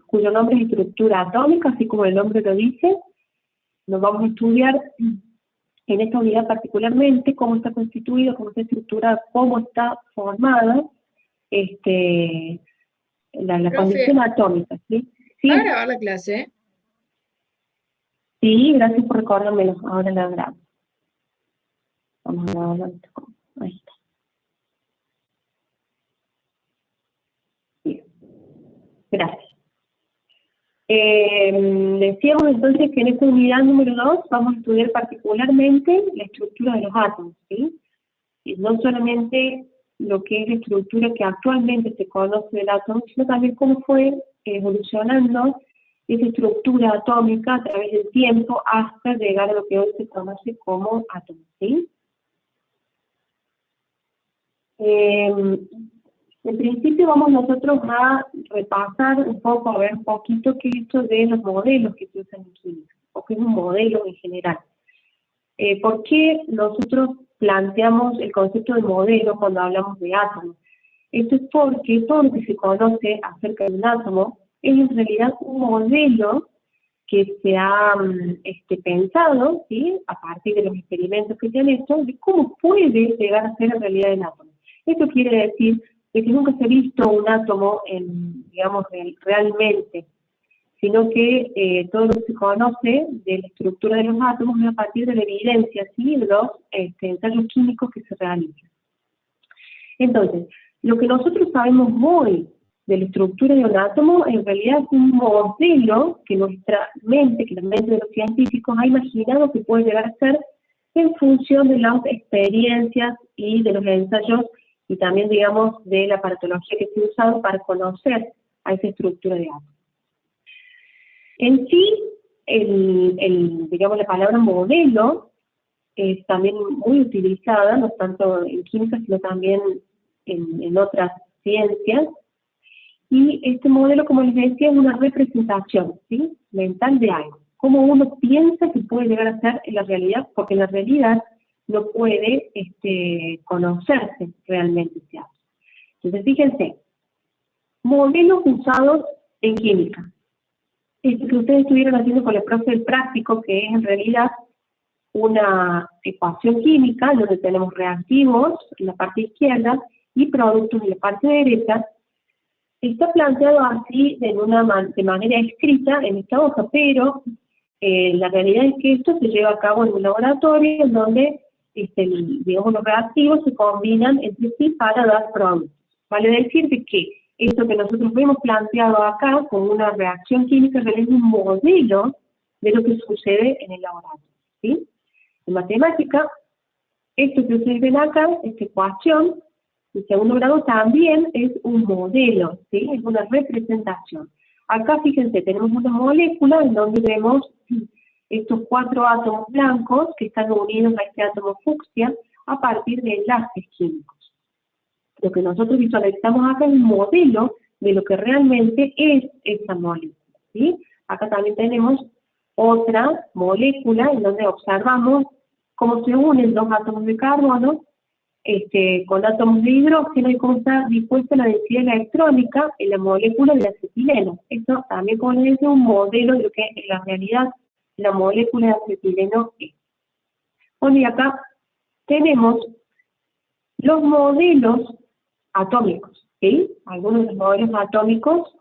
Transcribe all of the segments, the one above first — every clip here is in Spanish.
cuyo nombre es estructura atómica, así como el nombre lo dice. Nos vamos a estudiar en esta unidad particularmente cómo está constituido, cómo está estructurada, cómo está formada la Profe, condición atómica, ¿sí? ¿Sí? ¿va a grabar la clase? Sí, gracias por recordármelo. Ahora la grabo. Vamos a grabarlo. Ahí está. Bien. Gracias. Decíamos entonces que en esta unidad número 2 vamos a estudiar particularmente la estructura de los átomos, ¿sí? Y no solamente lo que es la estructura que actualmente se conoce del átomo, sino también cómo fue evolucionando esa estructura atómica a través del tiempo hasta llegar a lo que hoy se conoce como átomo, ¿sí? En principio vamos nosotros a repasar un poco, a ver un poquito qué es esto de los modelos que se usan en química, o qué es un modelo en general. ¿Por qué nosotros planteamos el concepto de modelo cuando hablamos de átomos? Esto es porque todo lo que se conoce acerca de un átomo es en realidad un modelo que se ha pensado, ¿sí?, a partir de los experimentos que se han hecho, de cómo puede llegar a ser en realidad el átomo. Esto quiere decir que nunca se ha visto un átomo, digamos, realmente, sino que todo lo que se conoce de la estructura de los átomos es a partir de la evidencia, ¿sí?, de los ensayos químicos que se realizan. Entonces, lo que nosotros sabemos hoy de la estructura de un átomo, en realidad es un modelo que nuestra mente, que la mente de los científicos ha imaginado que puede llegar a ser en función de las experiencias y de los ensayos y también, digamos, de la aparatología que se ha usado para conocer a esa estructura de átomos. En sí, digamos, la palabra modelo es también muy utilizada, no tanto en química, sino también en otras ciencias. Y este modelo, como les decía, es una representación, ¿sí?, mental de algo. Cómo uno piensa que puede llegar a ser en la realidad, porque en la realidad no puede conocerse realmente ese átomo. Entonces, fíjense, modelos usados en química. Esto que ustedes estuvieron haciendo con el profe del práctico, que es en realidad una ecuación química, donde tenemos reactivos en la parte izquierda y productos en la parte derecha, está planteado así de manera escrita en esta hoja, pero la realidad es que esto se lleva a cabo en un laboratorio en donde digamos, los reactivos se combinan entre sí para dar productos. Vale decir que esto que nosotros vemos planteado acá como una reacción química es un modelo de lo que sucede en el laboratorio, ¿sí? En matemática, esto que ustedes ven acá, esta ecuación, el segundo grado también es un modelo, ¿sí?, es una representación. Acá, fíjense, tenemos una molécula en donde vemos estos 4 átomos blancos que están unidos a este átomo fucsia a partir de enlaces químicos. Lo que nosotros visualizamos acá es un modelo de lo que realmente es esa molécula, ¿sí? Acá también tenemos otra molécula en donde observamos cómo se unen 2 átomos de carbono con átomos de hidrógeno y cómo está dispuesta la densidad electrónica en la molécula del acetileno. Esto también, como les decía, es un modelo de lo que en la realidad la molécula de acetileno es. Bueno, y acá tenemos los modelos atómicos, ¿sí? Algunos de los modelos atómicos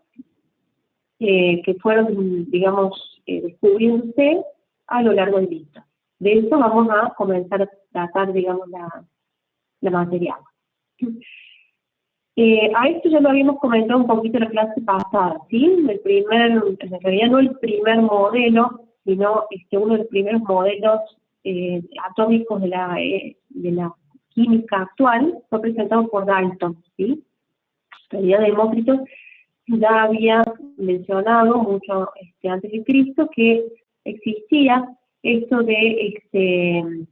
que fueron, digamos, descubriéndose a lo largo del día. De eso vamos a comenzar a tratar, digamos, la materia. A esto ya lo habíamos comentado un poquito en la clase pasada, ¿sí? En realidad no el primer modelo, sino uno de los primeros modelos atómicos de la química actual fue presentado por Dalton, ¿sí? En realidad Demócrito ya había mencionado mucho antes de Cristo que existía esto de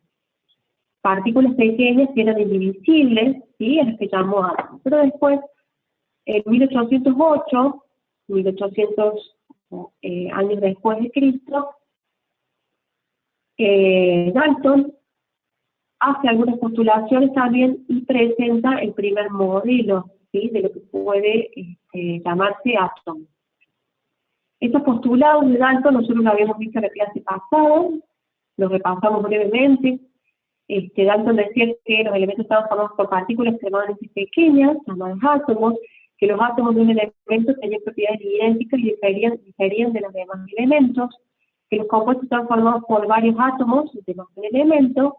partículas pequeñas que eran indivisibles, ¿sí?, a las que llamó átomos. Pero después, en 1808, 1800 años después de Cristo, Dalton hace algunas postulaciones también y presenta el primer modelo, ¿sí?, de lo que puede llamarse átomo. Estos postulados de Dalton nosotros lo habíamos visto en la clase pasada, los repasamos brevemente. Dalton decía que los elementos estaban formados por partículas extremadamente pequeñas, llamadas átomos, que los átomos de un elemento tenían propiedades idénticas y diferían de los demás elementos, que los compuestos están formados por varios átomos de los elementos,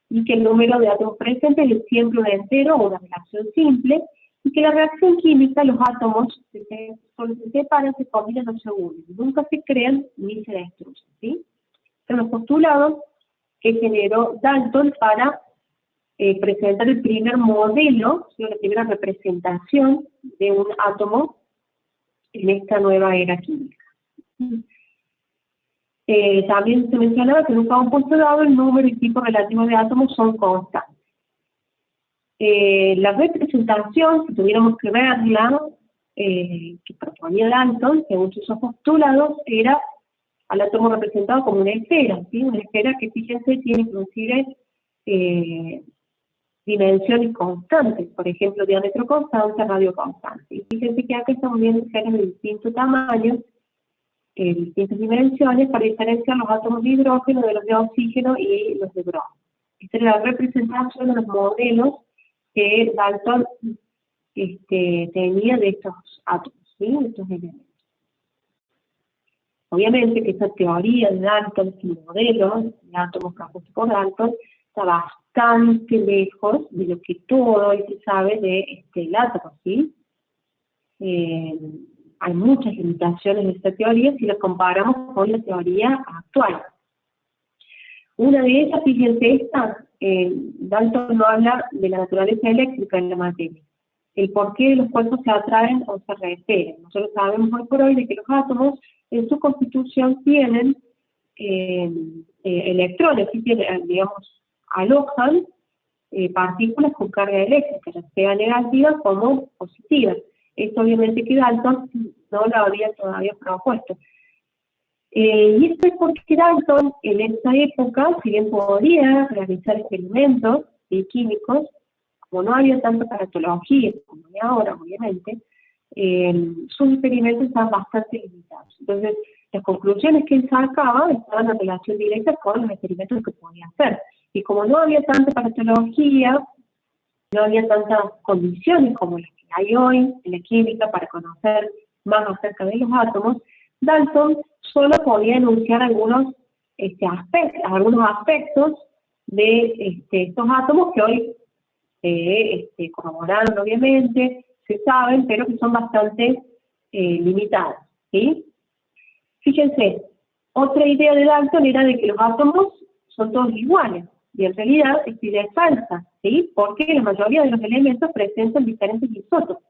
y que el número de átomos presentes es siempre un entero o una relación simple, y que la reacción química, los átomos cuando se separan, se combinan o se unen, nunca se crean ni se destruyen, ¿sí? Son los postulados que generó Dalton para presentar el primer modelo, ¿sí? La primera representación de un átomo en esta nueva era química. También se mencionaba que en un compuesto dado el número y tipo relativo de átomos son constantes. La representación, si tuviéramos que verla, que proponía Dalton, según sus postulados, era al átomo representado como una esfera, ¿sí? Una esfera que, fíjense, tiene inclusive dimensiones constantes, por ejemplo, diámetro constante, radio constante. Y fíjense que acá estamos viendo esferas de distintos tamaños, distintas dimensiones, para diferenciar los átomos de hidrógeno de los de oxígeno y los de bromo. Esta es la representación de los modelos que Dalton tenía de estos átomos, ¿sí? De estos elementos. Obviamente que esta teoría de Dalton, este modelo de átomos propuesto por Dalton, está bastante lejos de lo que todo hoy se sabe de el átomo, ¿sí? Hay muchas limitaciones de esta teoría si la comparamos con la teoría actual. Una de ellas, fíjense esta, Dalton no habla de la naturaleza eléctrica en la materia, el por qué los cuerpos se atraen o se repelen. Nosotros sabemos hoy por hoy de que los átomos en su constitución tienen electrones, ¿sí? Tienen, digamos, alojan partículas con carga eléctrica, ya sea negativa como positiva. Esto obviamente que Dalton no lo había todavía propuesto. Y esto es porque Dalton en esa época, si bien podía realizar experimentos químicos, como no había tanta paratología como hay ahora, obviamente, sus experimentos estaban bastante limitados. Entonces, las conclusiones que él sacaba estaban en relación directa con los experimentos que podía hacer. Y como no había tanta paratología, no había tantas condiciones como las que hay hoy en la química para conocer más acerca de los átomos, Dalton solo podía enunciar algunos aspectos de estos átomos que hoy corroboraron obviamente, se saben, pero que son bastante limitados, ¿sí? Fíjense, otra idea de Dalton era de que los átomos son todos iguales, y en realidad esta idea es falsa, ¿sí? Porque la mayoría de los elementos presentan diferentes isótopos.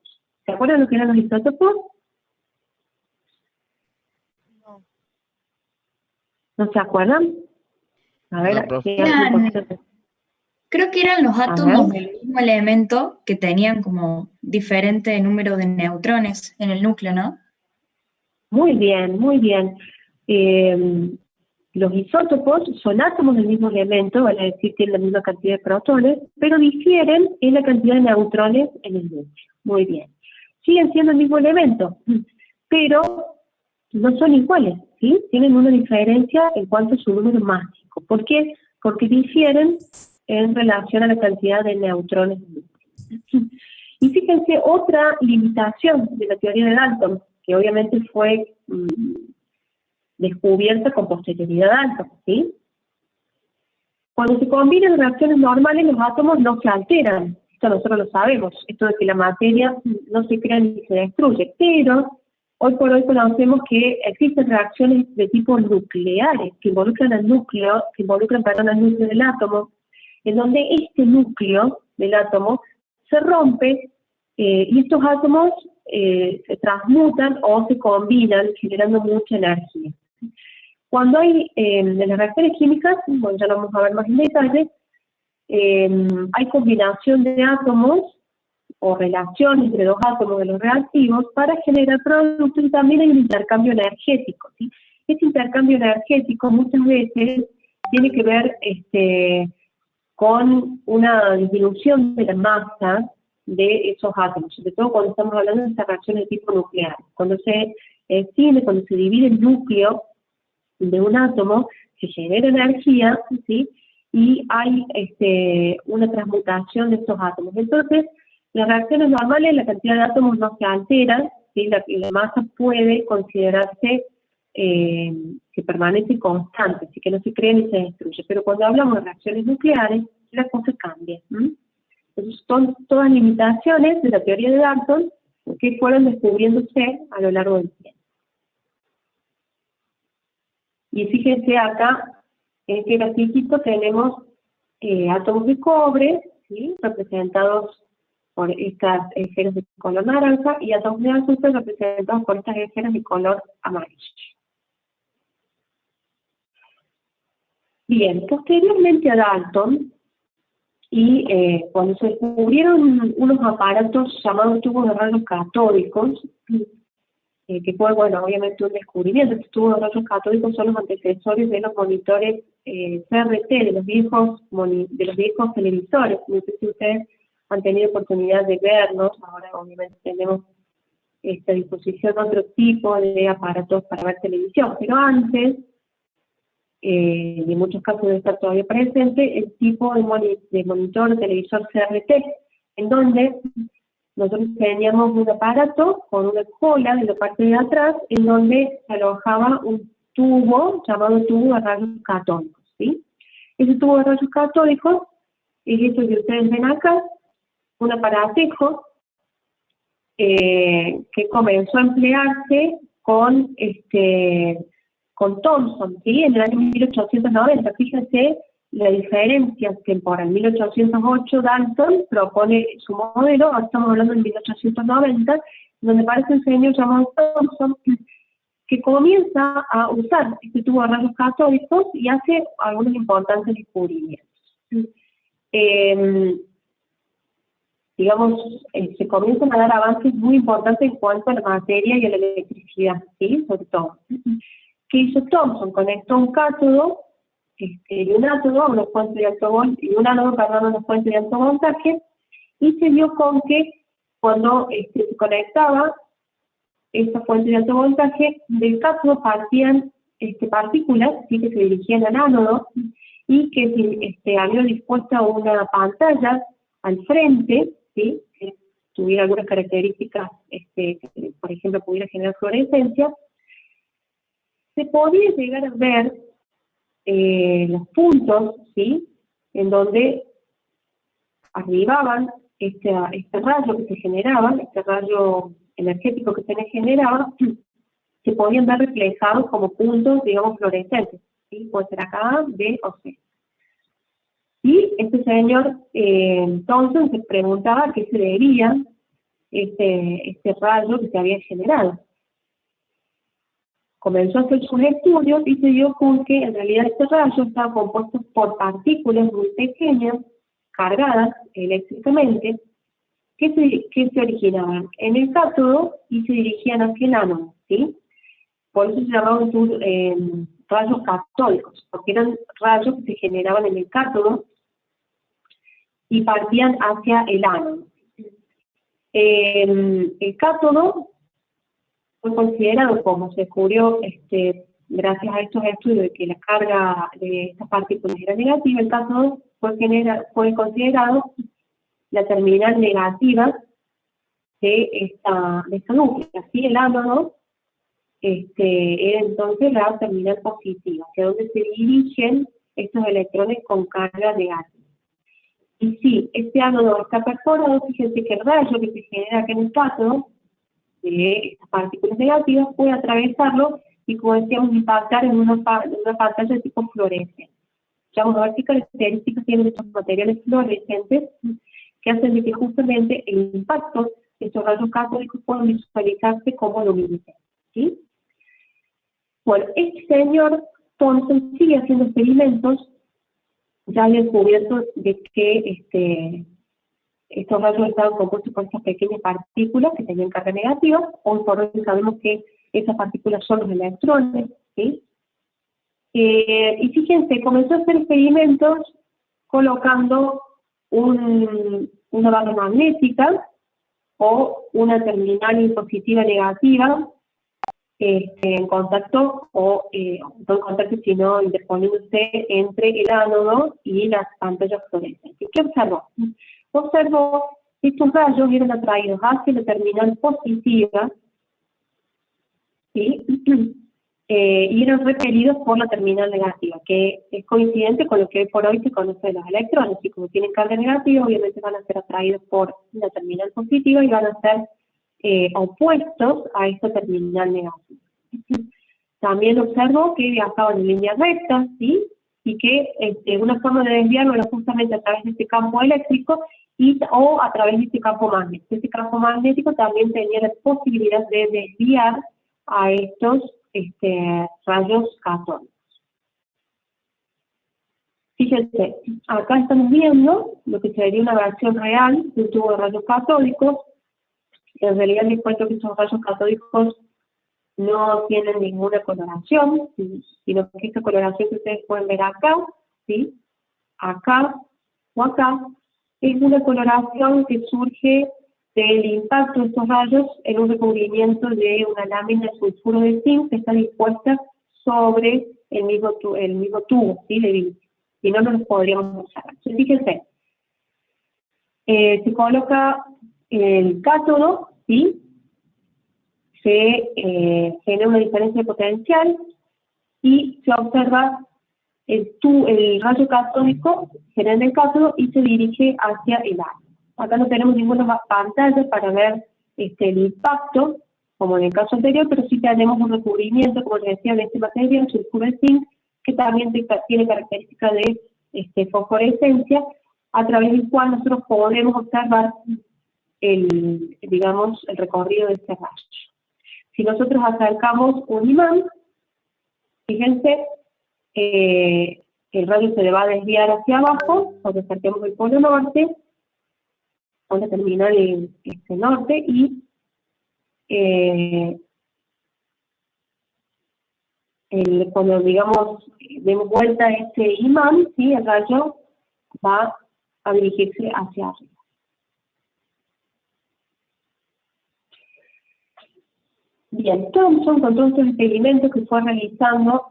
¿Se acuerdan lo que eran los isótopos? No. ¿No se acuerdan? A ver, No, profe. Creo que eran los átomos del mismo elemento que tenían como diferente número de neutrones en el núcleo, ¿no? Muy bien, muy bien. Los isótopos son átomos del mismo elemento, vale decir que tienen la misma cantidad de protones, pero difieren en la cantidad de neutrones en el núcleo. Muy bien. Siguen siendo el mismo elemento, pero no son iguales, ¿sí? Tienen una diferencia en cuanto a su número másico. ¿Por qué? Porque difieren en relación a la cantidad de neutrones del núcleo. Y fíjense, otra limitación de la teoría de Dalton, que obviamente fue descubierta con posterioridad a Dalton, ¿sí? Cuando se combinan reacciones normales, los átomos no se alteran. Esto nosotros lo sabemos, esto de que la materia no se crea ni se destruye, pero hoy por hoy conocemos que existen reacciones de tipo nucleares, que involucran al núcleo, al núcleo del átomo, en donde este núcleo del átomo se rompe y estos átomos se transmutan o se combinan generando mucha energía. Cuando hay en las reacciones químicas, bueno, ya lo vamos a ver más en detalle, hay combinación de átomos o relación entre dos átomos de los reactivos para generar productos, y también hay un intercambio energético, ¿sí? Este intercambio energético muchas veces tiene que ver con una disminución de la masa de esos átomos, sobre todo cuando estamos hablando de estas reacciones de tipo nuclear. Cuando se Es decir, cuando se divide el núcleo de un átomo, se genera energía, ¿sí? Y hay una transmutación de estos átomos. Entonces, las reacciones normales, la cantidad de átomos no se altera, ¿sí? La masa puede considerarse que permanece constante, así que no se crea ni se destruye. Pero cuando hablamos de reacciones nucleares, la cosa cambia. Entonces, son todas limitaciones de la teoría de Dalton que fueron descubriéndose a lo largo del tiempo. Y fíjense acá, en este grafiquito tenemos átomos de cobre, ¿sí? Representados por estas esferas de color naranja, y átomos de azufre representados por estas esferas de color amarillo. Bien, posteriormente a Dalton, y cuando se descubrieron unos aparatos llamados tubos de rayos catódicos, que fue, bueno, obviamente un descubrimiento. Estos tubos de rayos catódicos son los antecesores de los monitores CRT, de los viejos televisores. No sé si ustedes han tenido oportunidad de verlos. Ahora obviamente tenemos a disposición otro tipo de aparatos para ver televisión, pero antes, y en muchos casos debe estar todavía presente, el tipo de monitor de televisor CRT, en donde nosotros teníamos un aparato con una cola en la parte de atrás, en donde se alojaba un tubo llamado tubo de rayos catódicos, ¿sí? Ese tubo de rayos catódicos es esto que ustedes ven acá, un aparatejo que comenzó a emplearse con Thomson, ¿sí? En el año 1890. Fíjense la diferencia temporal. En 1808 Dalton propone su modelo, ahora estamos hablando de 1890, donde aparece un señor llamado Thomson que comienza a usar este tubo de rayos catódicos y hace algunos importantes descubrimientos. Se comienzan a dar avances muy importantes en cuanto a la materia y a la electricidad, ¿sí? Sobre todo. ¿Qué hizo Thomson? Conectó un cátodo y un átodo, unos puentes de alto voltaje, y un ánodo, perdón, unos puentes de alto voltaje, y se dio con que cuando se conectaba esta fuente de alto voltaje, del cátodo partían partículas, ¿sí? Que se dirigían al ánodo, y que había dispuesta una pantalla al frente, ¿sí? Que tuviera algunas características, que, por ejemplo, pudiera generar fluorescencia, se podía llegar a ver los puntos, ¿sí? En donde arribaban este rayo que se generaba, este rayo energético que se generaba, se podían ver reflejados como puntos, digamos, fluorescentes, ¿sí? Puede ser acá, B o C. Y este señor Thomson se preguntaba a qué se debía este rayo que se había generado. Comenzó a hacer sus estudios y se dio con que en realidad este rayo estaba compuesto por partículas muy pequeñas, cargadas eléctricamente, que se originaban en el cátodo y se dirigían hacia el ánodo, ¿sí? Por eso se llamaban rayos catódicos, porque eran rayos que se generaban en el cátodo y partían hacia el ánodo. El cátodo fue considerado, como se descubrió gracias a estos estudios, de que la carga de estas partículas era negativa. El cátodo fue considerado la terminal negativa de esta núcleo. Así el ánodo era entonces la terminal positiva, que es donde se dirigen estos electrones con carga negativa. Y si este ánodo está perforado, fíjense que el rayo que se genera aquí en el cátodo de estas partículas negativas puede atravesarlo y, como decíamos, impactar en una pantalla de tipo fluorescente. Ya vamos a ver qué características tienen estos materiales fluorescentes que hacen de que justamente el impacto de estos rayos catódicos puedan visualizarse como luminiscentes, ¿sí? Bueno, este señor Thomson sigue haciendo experimentos. Ya había descubierto de que estos rayos estaban compuestos por estas pequeñas partículas que tenían carga negativa. Hoy por hoy sabemos que esas partículas son los electrones, ¿sí? Y fíjense, comenzó a hacer experimentos colocando una barra magnética o una terminal positiva negativa en contacto, o no en contacto, sino interponiéndose entre el ánodo y las pantallas fluorescentes. ¿Qué observó? Observó que estos rayos eran atraídos hacia la terminal positiva, ¿sí? Y eran repelidos por la terminal negativa, que es coincidente con lo que hoy por hoy se conoce de los electrones, y como tienen carga negativa, obviamente van a ser atraídos por la terminal positiva y van a ser opuestos a esta terminal negativa. También observo que viajaban en línea recta, ¿sí? Y que una forma de desviarlo era justamente a través de este campo eléctrico o a través de este campo magnético. Este campo magnético también tenía la posibilidad de desviar a estos rayos catódicos. Fíjense, acá estamos viendo lo que sería una versión real de un tubo de rayos catódicos. En realidad les cuento que estos rayos catódicos no tienen ninguna coloración, sino que esta coloración que ustedes pueden ver acá, ¿sí? Acá o acá, es una coloración que surge del impacto de estos rayos en un recubrimiento de una lámina de sulfuro de zinc que está dispuesta sobre el mismo tubo, ¿sí? De vidrio. Si no, no los podríamos usar. Entonces, fíjense, se coloca el cátodo, ¿sí? Se genera una diferencia de potencial y se observa el rayo catódico genera el cátodo y se dirige hacia el átomo. Acá no tenemos ninguna pantalla para ver el impacto, como en el caso anterior, pero sí tenemos un recubrimiento, como les decía, de este material, sulfuro de zinc, que también tiene características de fosforescencia, a través del cual nosotros podemos observar el recorrido de este rayo. Si nosotros acercamos un imán, fíjense, el rayo se le va a desviar hacia abajo, cuando acerquemos el polo norte, donde termina el norte, y cuando, demos vuelta a este imán, ¿sí? El rayo va a dirigirse hacia arriba. Bien, Thomson, con todos estos experimentos que fue realizando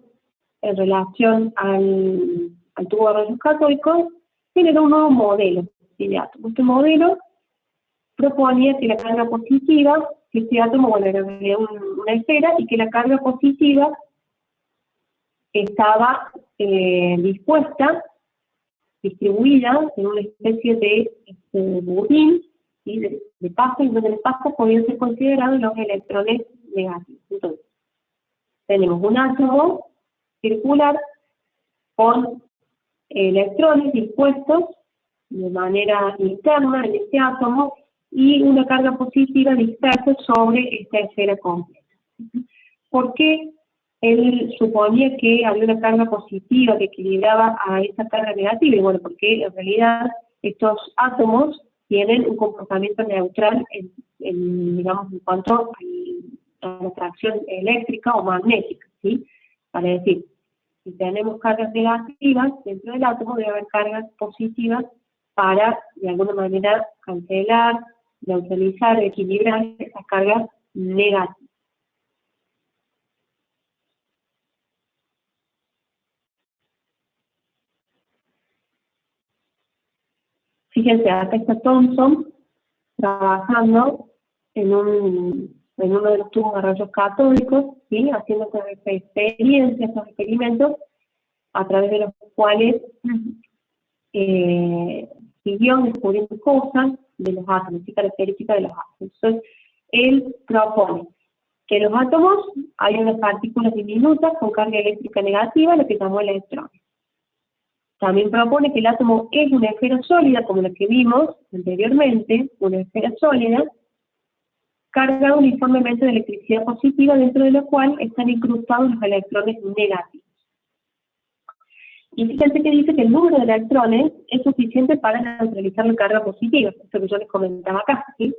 en relación al tubo de rayos catódicos, generó un nuevo modelo de átomo. Este modelo proponía que la carga positiva, que este átomo, bueno, era una esfera, y que la carga positiva estaba dispuesta, distribuida en una especie de budín, ¿sí? de pasta, y donde las pastas podían ser considerados los electrones negativos. Entonces, tenemos un átomo circular con electrones dispuestos de manera interna en este átomo y una carga positiva dispersa sobre esta esfera completa. ¿Por qué él suponía que había una carga positiva que equilibraba a esa carga negativa? Y bueno, porque en realidad estos átomos tienen un comportamiento neutral en cuanto a la atracción eléctrica o magnética, ¿sí? Para decir, si tenemos cargas negativas dentro del átomo, debe haber cargas positivas para, de alguna manera, cancelar, neutralizar, equilibrar esas cargas negativas. Fíjense, acá está Thomson trabajando en uno de los tubos de rayos catódicos, ¿sí? Haciendo estas experiencias, estos experimentos, a través de los cuales siguió descubriendo cosas de los átomos y características de los átomos. Entonces, él propone que en los átomos hay unas partículas diminutas con carga eléctrica negativa, lo que llamó electrones. También propone que el átomo es una esfera sólida, como la que vimos anteriormente, una esfera sólida, cargada uniformemente de electricidad positiva, dentro de la cual están incrustados los electrones negativos. Y fíjense que dice que el número de electrones es suficiente para neutralizar la carga positiva, esto que yo les comentaba acá, ¿sí?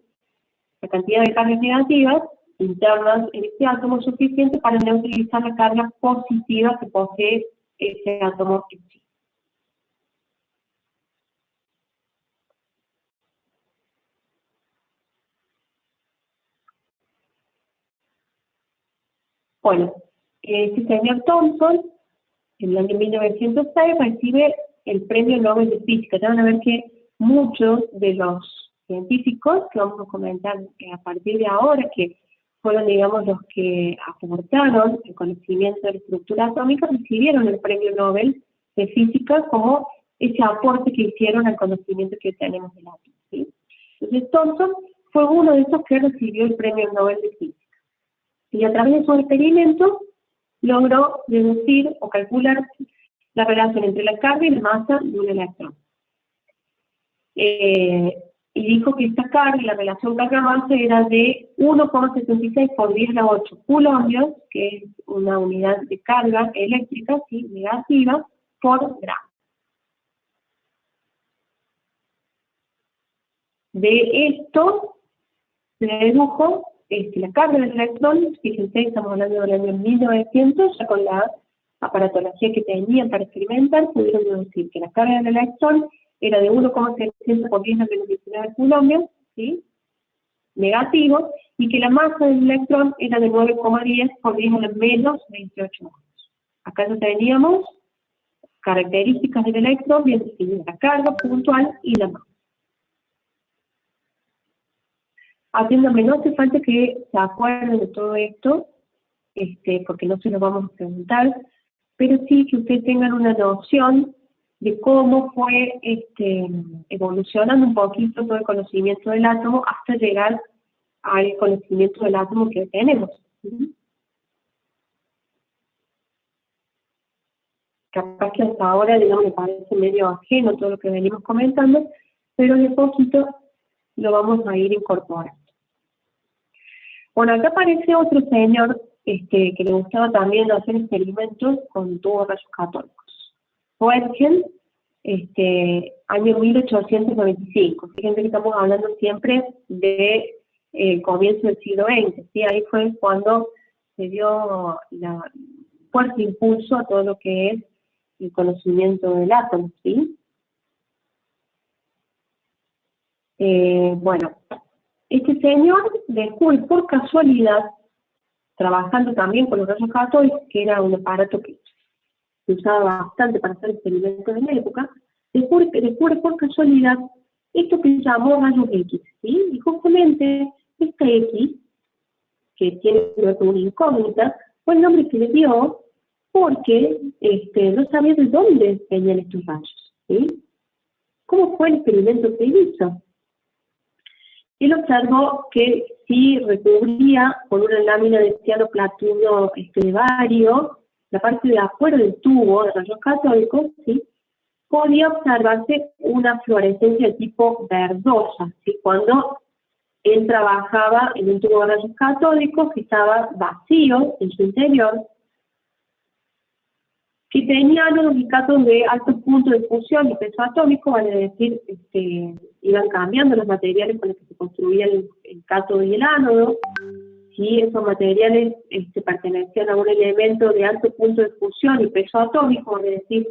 La cantidad de cargas negativas internas en este átomo es suficiente para neutralizar la carga positiva que posee ese átomo en sí. Bueno, este señor Thomson, en el año 1906, recibe el Premio Nobel de Física. Ya van a ver que muchos de los científicos que vamos a comentar a partir de ahora, que fueron, digamos, los que aportaron el conocimiento de la estructura atómica, recibieron el Premio Nobel de Física como ese aporte que hicieron al conocimiento que tenemos del átomo, ¿sí? Entonces Thomson fue uno de esos que recibió el Premio Nobel de Física. Y a través de su experimento logró deducir o calcular la relación entre la carga y la masa de un electrón. Y dijo que esta carga, la relación carga-masa, era de 1,76 por 10 a la 8 coulombios, que es una unidad de carga eléctrica, ¿sí?, negativa, por gramo. De esto se dedujo la carga del electrón. Fíjense, estamos hablando del año 1900, ya con la aparatología que tenían para experimentar, pudieron deducir que la carga del electrón era de 1,700 por 10 a menos 19 coulombios, ¿sí?, negativo, y que la masa del electrón era de 9,10 por 10 a la menos 28 voltios. Acá ya teníamos características del electrón bien definidas, la carga puntual y la masa. Haciéndome, no hace falta que se acuerden de todo esto, porque no se lo vamos a preguntar, pero sí que ustedes tengan una noción de cómo fue evolucionando un poquito todo el conocimiento del átomo hasta llegar al conocimiento del átomo que tenemos. Capaz que hasta ahora, digamos, me parece medio ajeno todo lo que venimos comentando, pero de poquito lo vamos a ir incorporando. Bueno, acá aparece otro señor que le gustaba también hacer experimentos con tubos rayos catódicos. Roentgen, año 1895. Fíjense que estamos hablando siempre de comienzo del siglo XX, ¿sí? Ahí fue cuando se dio la fuerte impulso a todo lo que es el conocimiento del átomo, ¿sí? Bueno, este señor descubre por casualidad, trabajando también con los rayos catódicos, que era un aparato que se usaba bastante para hacer experimentos en la época, descubre por casualidad esto que se llamó rayos X, ¿sí? Y justamente este X, que tiene que ver con una incógnita, fue el nombre que le dio porque no sabía de dónde venían estos rayos, ¿sí? ¿Cómo fue el experimento que hizo? Él observó que si recubría con una lámina de cianoplatinio de bario la parte de afuera del tubo de rayos catódicos, ¿sí?, podía observarse una fluorescencia de tipo verdosa, ¿sí?, cuando él trabajaba en un tubo de rayos catódicos que estaba vacío en su interior, que tenía los cátodos de alto punto de fusión y peso atómico, vale decir, iban cambiando los materiales con los que se construía el cátodo y el ánodo. Si esos materiales pertenecían a un elemento de alto punto de fusión y peso atómico, vale decir,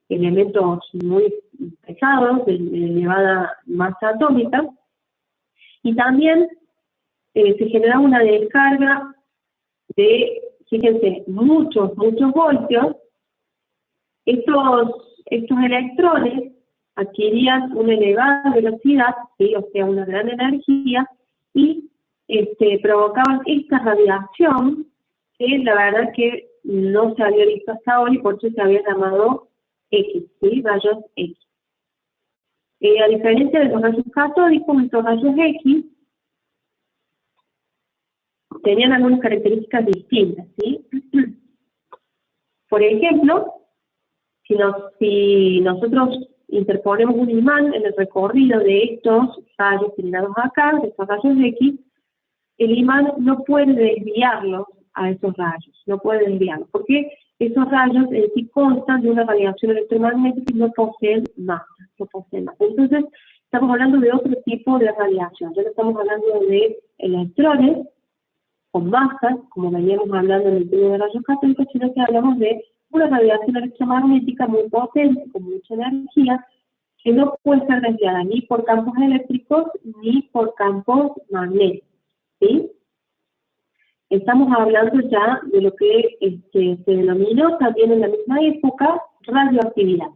elementos muy pesados, de elevada masa atómica, y también se generaba una descarga de, fíjense, muchos voltios. Estos electrones adquirían una elevada velocidad, ¿sí?, o sea, una gran energía, y provocaban esta radiación que la verdad que no se había visto hasta ahora y por eso se había llamado X, ¿sí?, rayos X. A diferencia de los rayos catódicos, estos rayos X tenían algunas características distintas, ¿sí? Por ejemplo, si nosotros interponemos un imán en el recorrido de estos rayos generados acá, de estos rayos X, el imán no puede desviarlos a esos rayos, no puede desviarlos, porque esos rayos en sí constan de una radiación electromagnética y no poseen masa, Entonces, estamos hablando de otro tipo de radiación, ya no estamos hablando de electrones con masas, como veníamos hablando en el tubo de rayos catódicos, sino que hablamos de una radiación electromagnética muy potente, con mucha energía, que no puede ser desviada ni por campos eléctricos ni por campos magnéticos, ¿sí? estamos hablando ya de lo que se denominó también en la misma época radioactividad.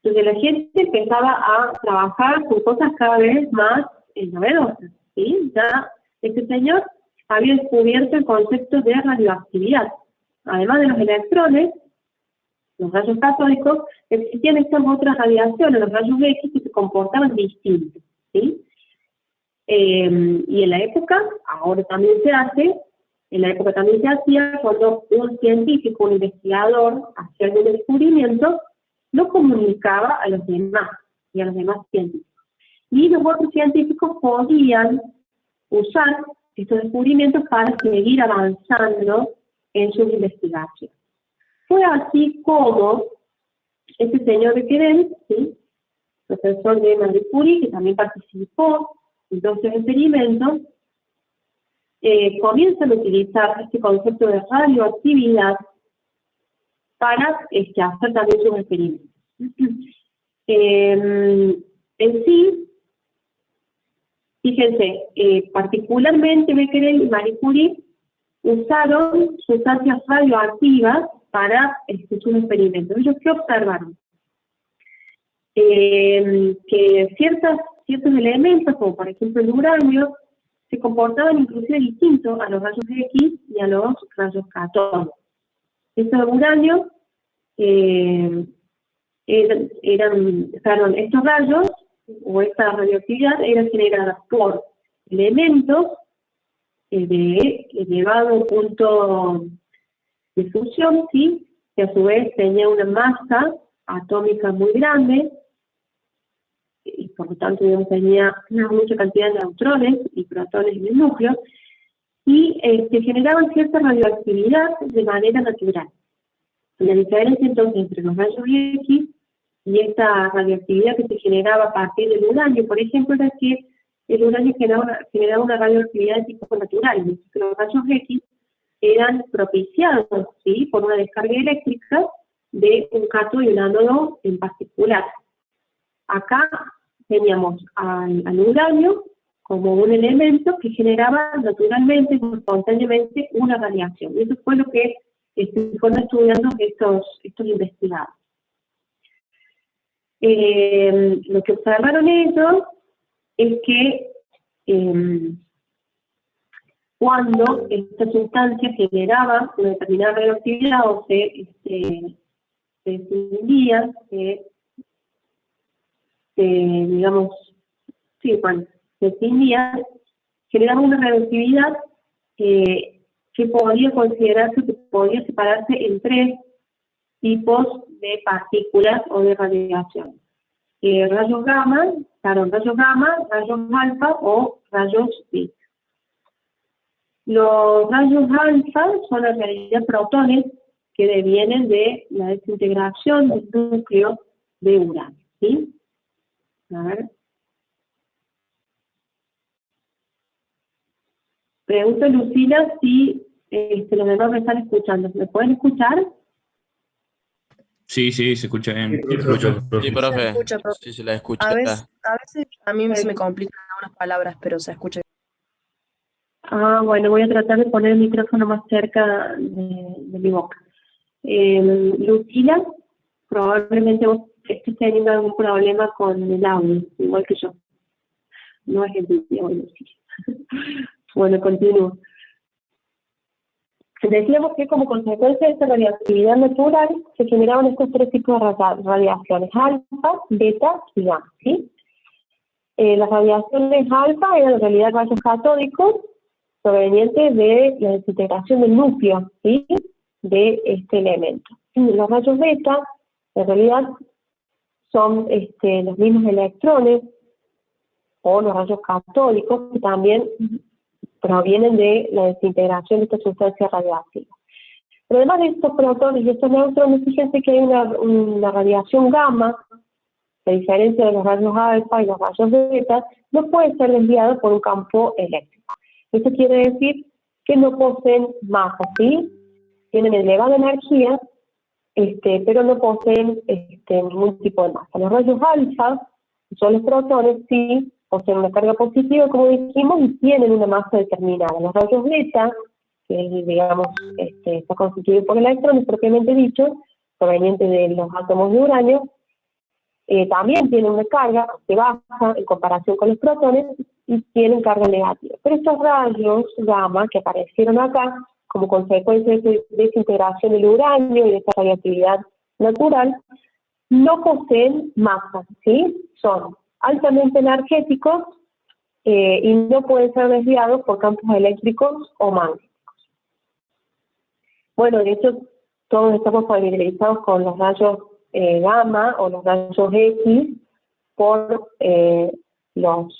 Entonces la gente empezaba a trabajar con cosas cada vez más novedosas, ¿sí? Ya este señor había descubierto el concepto de radioactividad. Además de los electrones, los rayos catódicos, existían estas otras radiaciones, los rayos X, que se comportaban distintos, ¿sí? Y en la época, ahora también se hace, en la época también se hacía cuando un científico, un investigador, hacía algún descubrimiento, lo comunicaba a los demás y a los demás científicos. Y los otros científicos podían usar estos descubrimientos para seguir avanzando en sus investigaciones. Fue así como este señor Becquerel, ¿sí?, profesor de Marie Curie, que también participó en todos estos experimentos, comienzan a utilizar este concepto de radioactividad para hacer también sus experimentos. En sí, fíjense, particularmente Becquerel y Marie Curie usaron sustancias radioactivas para sus experimentos. ¿Ellos qué observaron? Que ciertos elementos, como por ejemplo el uranio, se comportaban inclusive distintos a los rayos X y a los rayos catódicos. Estos uranio estos rayos o esta radioactividad eran generadas por elementos de elevado punto de fusión, ¿sí?, que a su vez tenía una masa atómica muy grande y por lo tanto tenía una mucha cantidad de neutrones y protones en el núcleo, y generaban cierta radioactividad de manera natural. La diferencia entonces entre los rayos X y esta radioactividad que se generaba a partir del uranio, por ejemplo, era que el uranio generaba una radioactividad de tipo natural, mientras que los rayos X eran propiciados, ¿sí?, por una descarga eléctrica de un cátodo y un ánodo en particular. Acá teníamos al uranio como un elemento que generaba naturalmente, espontáneamente, una radiación. Y eso fue lo que fueron estudiando estos investigadores. Lo que observaron ellos es que cuando esta sustancia generaba una determinada radioactividad o se escindía, se escindía, generaba una radioactividad que podía considerarse, que podía separarse en tres tipos de partículas o de radiación. Rayos gamma, rayos alfa o rayos beta. Los rayos alfa son en realidad protones que devienen de la desintegración del núcleo de uranio, ¿sí? A ver. Pregunta Lucila si los demás me están escuchando. ¿Me pueden escuchar? Sí, se escucha bien. Sí, profe. Sí, profe. Se escucha, profe. Sí, se la escucha. A veces a mí se me complican algunas palabras, pero se escucha. Bueno, voy a tratar de poner el micrófono más cerca de mi boca. Lucila, probablemente vos estés teniendo algún problema con el audio, igual que yo. No es el video, Lucila. Bueno, continúo. Decíamos que como consecuencia de esta radioactividad natural se generaban estos tres tipos de radiaciones, alfa, beta y gamma, ¿sí? Las radiaciones alfa eran en realidad rayos catódicos provenientes de la desintegración del núcleo, ¿sí?, de este elemento. Los rayos beta en realidad son los mismos electrones o los rayos catódicos que también provienen de la desintegración de esta sustancia radioactiva. Pero además de estos protones y estos neutrones, fíjense que hay una radiación gamma, a diferencia de los rayos alfa y los rayos beta, no puede ser desviado por un campo eléctrico. Esto quiere decir que no poseen masa, ¿sí? Tienen elevada energía, pero no poseen ningún tipo de masa. Los rayos alfa, que son los protones, sí poseen una carga positiva, como dijimos, y tienen una masa determinada. Los rayos beta, que digamos, está constituido por electrones propiamente dicho, proveniente de los átomos de uranio, también tienen una carga que baja en comparación con los protones y tienen carga negativa. Pero estos rayos gamma que aparecieron acá, como consecuencia de esa desintegración del uranio y de esta radiactividad natural, no poseen masa, ¿sí? Son altamente energéticos y no pueden ser desviados por campos eléctricos o magnéticos. Bueno, de hecho, todos estamos familiarizados con los rayos gamma o los rayos X por los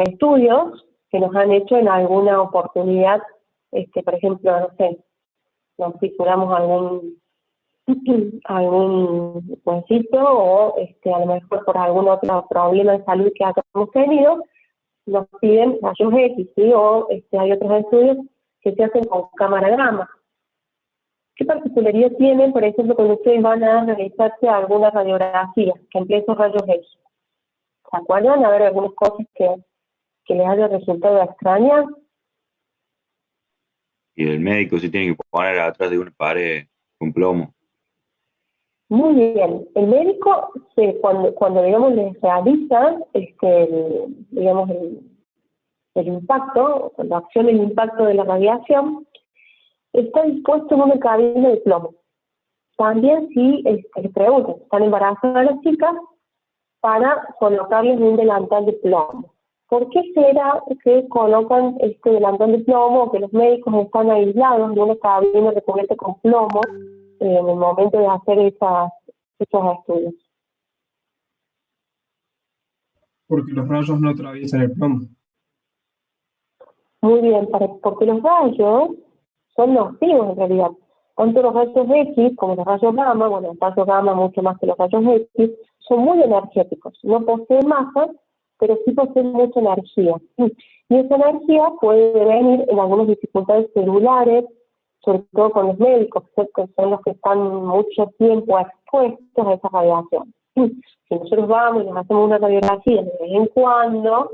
estudios que nos han hecho en alguna oportunidad, por ejemplo, no sé, nos figuramos algún huesito o a lo mejor por algún otro problema de salud que hayamos tenido, nos piden rayos X, ¿sí? O hay otros estudios que se hacen con cámara gamma. ¿Qué particularidad tienen, por ejemplo, cuando ustedes van a realizarse alguna radiografía que emplee esos rayos X? ¿Se acuerdan? A ver, algunas cosas que les haya resultado extrañas. Y el médico se tiene que poner atrás de una pared con plomo. Muy bien. El médico, cuando digamos, les realiza el impacto, cuando acciona el impacto de la radiación, está dispuesto en una cabina de plomo. También si les preguntan, ¿están embarazadas las chicas? Para colocarles un delantal de plomo. ¿Por qué será que colocan este delantal de plomo o que los médicos están aislados de una cabina recubierta con plomo en el momento de hacer esos estudios? Porque los rayos no atraviesan el plomo. Muy bien, porque los rayos son nocivos en realidad. Tanto los rayos X como los rayos gamma, bueno, los rayos gamma mucho más que los rayos X, son muy energéticos. No poseen masa, pero sí poseen mucha energía. Y esa energía puede venir en algunas dificultades celulares, sobre todo con los médicos, que son los que están mucho tiempo expuestos a esa radiación. Si nosotros vamos y nos hacemos una radiografía de vez en cuando,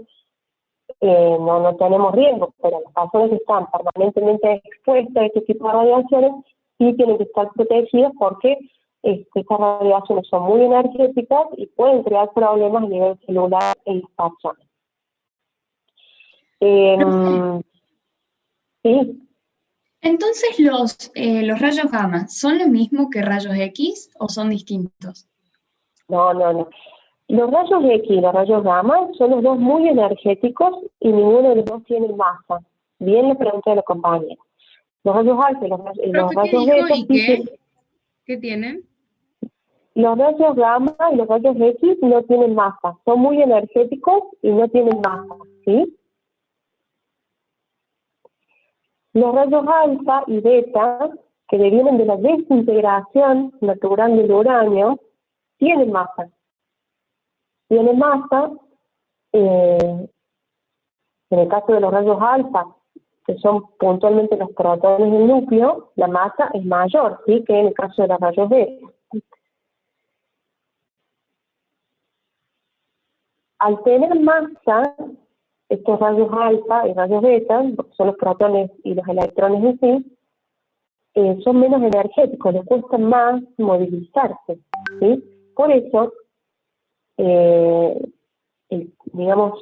no tenemos riesgo, pero las personas que están permanentemente expuestas a este tipo de radiaciones sí tienen que estar protegidas porque estas radiaciones son muy energéticas y pueden crear problemas a nivel celular en las personas. Sí. Entonces, ¿los rayos gamma son lo mismo que rayos X o son distintos? No. Los rayos X y los rayos gamma son los dos muy energéticos y ninguno de los dos tiene masa. Bien la pregunta de la compañera. Los rayos alfa y los rayos beta ¿Qué tienen? Los rayos gamma y los rayos X no tienen masa. Son muy energéticos y no tienen masa, ¿sí? Los rayos alfa y beta, que devienen de la desintegración natural del uranio, tienen masa. Tienen masa, en el caso de los rayos alfa, que son puntualmente los protones del núcleo, la masa es mayor, ¿sí? Que en el caso de los rayos beta. Al tener masa, estos rayos alfa y rayos beta, porque son los protones y los electrones en sí, son menos energéticos, les cuesta más movilizarse, ¿sí? Por eso, digamos,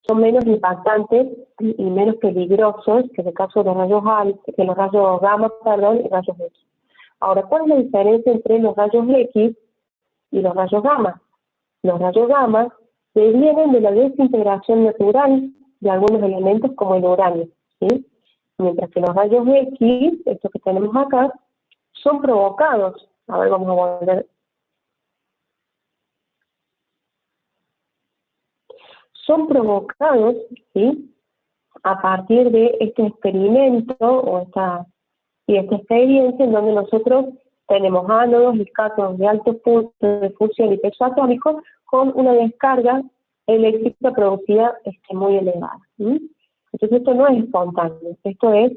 son menos impactantes y menos peligrosos que en el caso de los rayos alfa, que los rayos gamma, y rayos X. Ahora, ¿cuál es la diferencia entre los rayos X y los rayos gamma? Los rayos gamma devienen de la desintegración natural de algunos elementos como el uranio, ¿sí? Mientras que los rayos X, estos que tenemos acá, son provocados. A ver, vamos a volver. Son provocados, ¿sí? A partir de este experimento o esta experiencia en donde nosotros tenemos ánodos y cátodos de alto punto de fusión y peso atómico con una descarga eléctrica producida muy elevada. Entonces esto no es espontáneo, esto es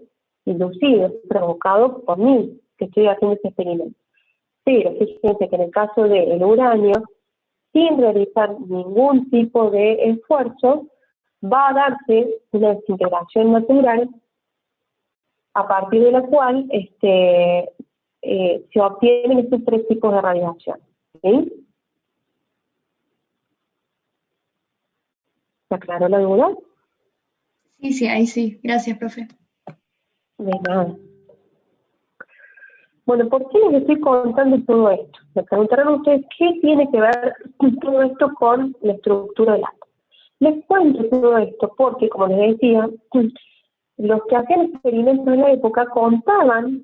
inducido, provocado por mí, que estoy haciendo este experimento. Pero fíjense que en el caso del uranio, sin realizar ningún tipo de esfuerzo, va a darse una desintegración natural a partir de la cual se obtienen estos tres tipos de radiación. ¿Sí? ¿Se aclaró la duda? Sí, ahí sí. Gracias, profe. De nada. Bueno, ¿por qué les estoy contando todo esto? Me preguntarán ustedes, ¿qué tiene que ver todo esto con la estructura del átomo? Les cuento todo esto porque, como les decía, los que hacían experimentos en la época contaban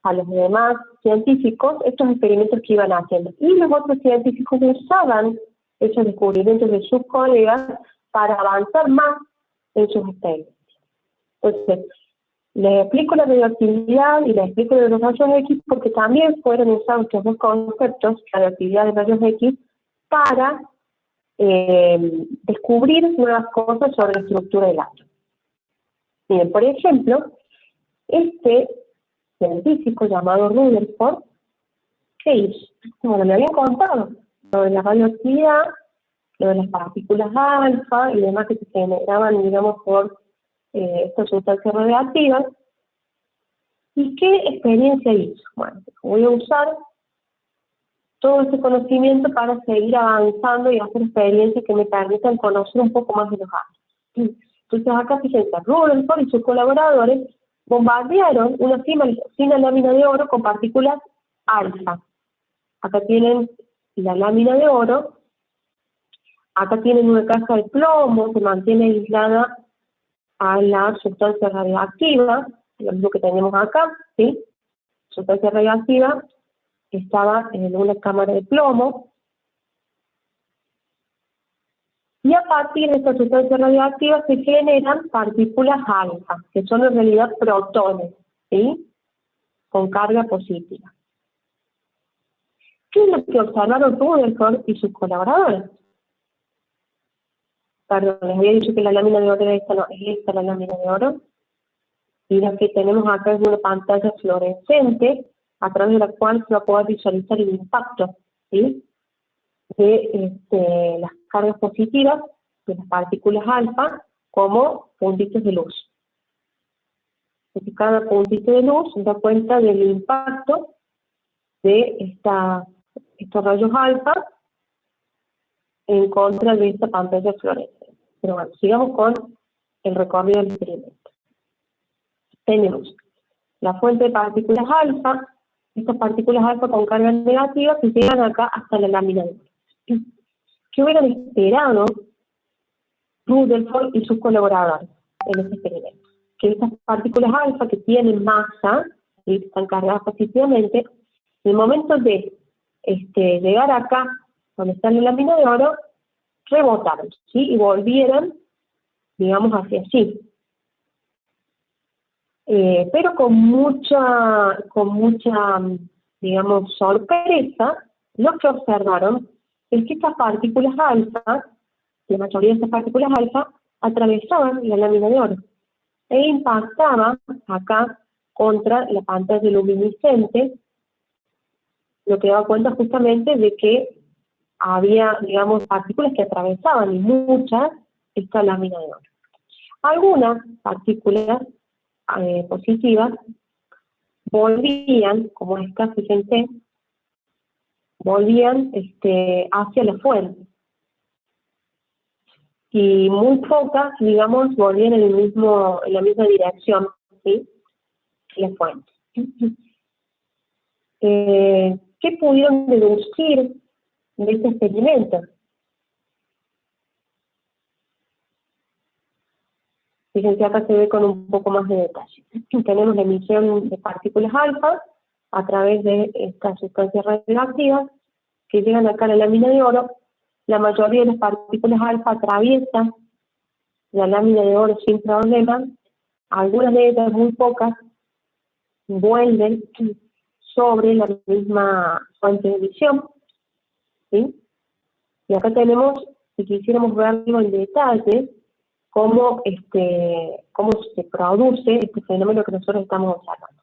a los demás científicos estos experimentos que iban haciendo. Y los otros científicos usaban esos descubrimientos de sus colegas para avanzar más en sus experimentos. Entonces, les explico la radioactividad y les explico de los rayos X porque también fueron usados estos dos conceptos, radioactividad y rayos X, para descubrir nuevas cosas sobre la estructura del átomo. Miren, por ejemplo, este científico llamado Rutherford, ¿qué hizo? Bueno, me habían contado lo de la radioactividad, lo de las partículas alfa y demás que se generaban, digamos, por estas sustancias radioactivas. ¿Y qué experiencia hizo? Bueno, voy a usar todo ese conocimiento para seguir avanzando y hacer experiencias que me permitan conocer un poco más de los átomos. Entonces acá fíjense, Rutherford y sus colaboradores bombardearon una fina lámina de oro con partículas alfa. Acá tienen la lámina de oro, acá tienen una caja de plomo que mantiene aislada a la sustancia radioactiva, lo mismo que tenemos acá, ¿sí? Sustancia radioactiva estaba en una cámara de plomo, y a partir de esta sustancia radioactiva se generan partículas alfa, que son en realidad protones, ¿sí? Con carga positiva. ¿Qué es lo que observaron Rutherford y sus colaboradores? Perdón, les había dicho que la lámina de oro era esta, no, es esta la lámina de oro. Y lo que tenemos acá es una pantalla fluorescente a través de la cual se va a poder visualizar el impacto, ¿sí? de las cargas positivas de las partículas alfa como puntitos de luz. Entonces, cada puntito de luz da cuenta del impacto de estos rayos alfa en contra de esta pantalla fluorescente. Pero bueno, sigamos con el recorrido del experimento. Tenemos la fuente de partículas alfa, estas partículas alfa con carga negativa que llegan acá hasta la lámina de oro. ¿Qué hubieran esperado Rutherford y sus colaboradores en este experimento? Que estas partículas alfa que tienen masa y están cargadas positivamente, en el momento de llegar acá, donde está la lámina de oro, rebotaron, ¿sí? Y volvieran, digamos, hacia allí. Pero con mucha, digamos, sorpresa, lo que observaron es que estas partículas alfa, la mayoría de estas partículas alfa, atravesaban la lámina de oro e impactaban acá contra la pantalla luminiscente, lo que daba cuenta justamente de que había, digamos, partículas que atravesaban, y muchas, esta lámina de oro. Algunas partículas positivas volvían, como esta, fíjense, volvían hacia la fuente. Y muy pocas, digamos, volvían en la misma dirección, ¿sí? La fuente. ¿Qué pudieron deducir de este experimento? Fíjense, acá se ve con un poco más de detalle. Tenemos la emisión de partículas alfa a través de estas sustancias radioactivas que llegan acá a la lámina de oro. La mayoría de las partículas alfa atraviesan la lámina de oro sin problema. Algunas de ellas, muy pocas, vuelven sobre la misma fuente de emisión, ¿sí? Y acá tenemos, si quisiéramos verlo en detalle, cómo se produce este fenómeno que nosotros estamos observando.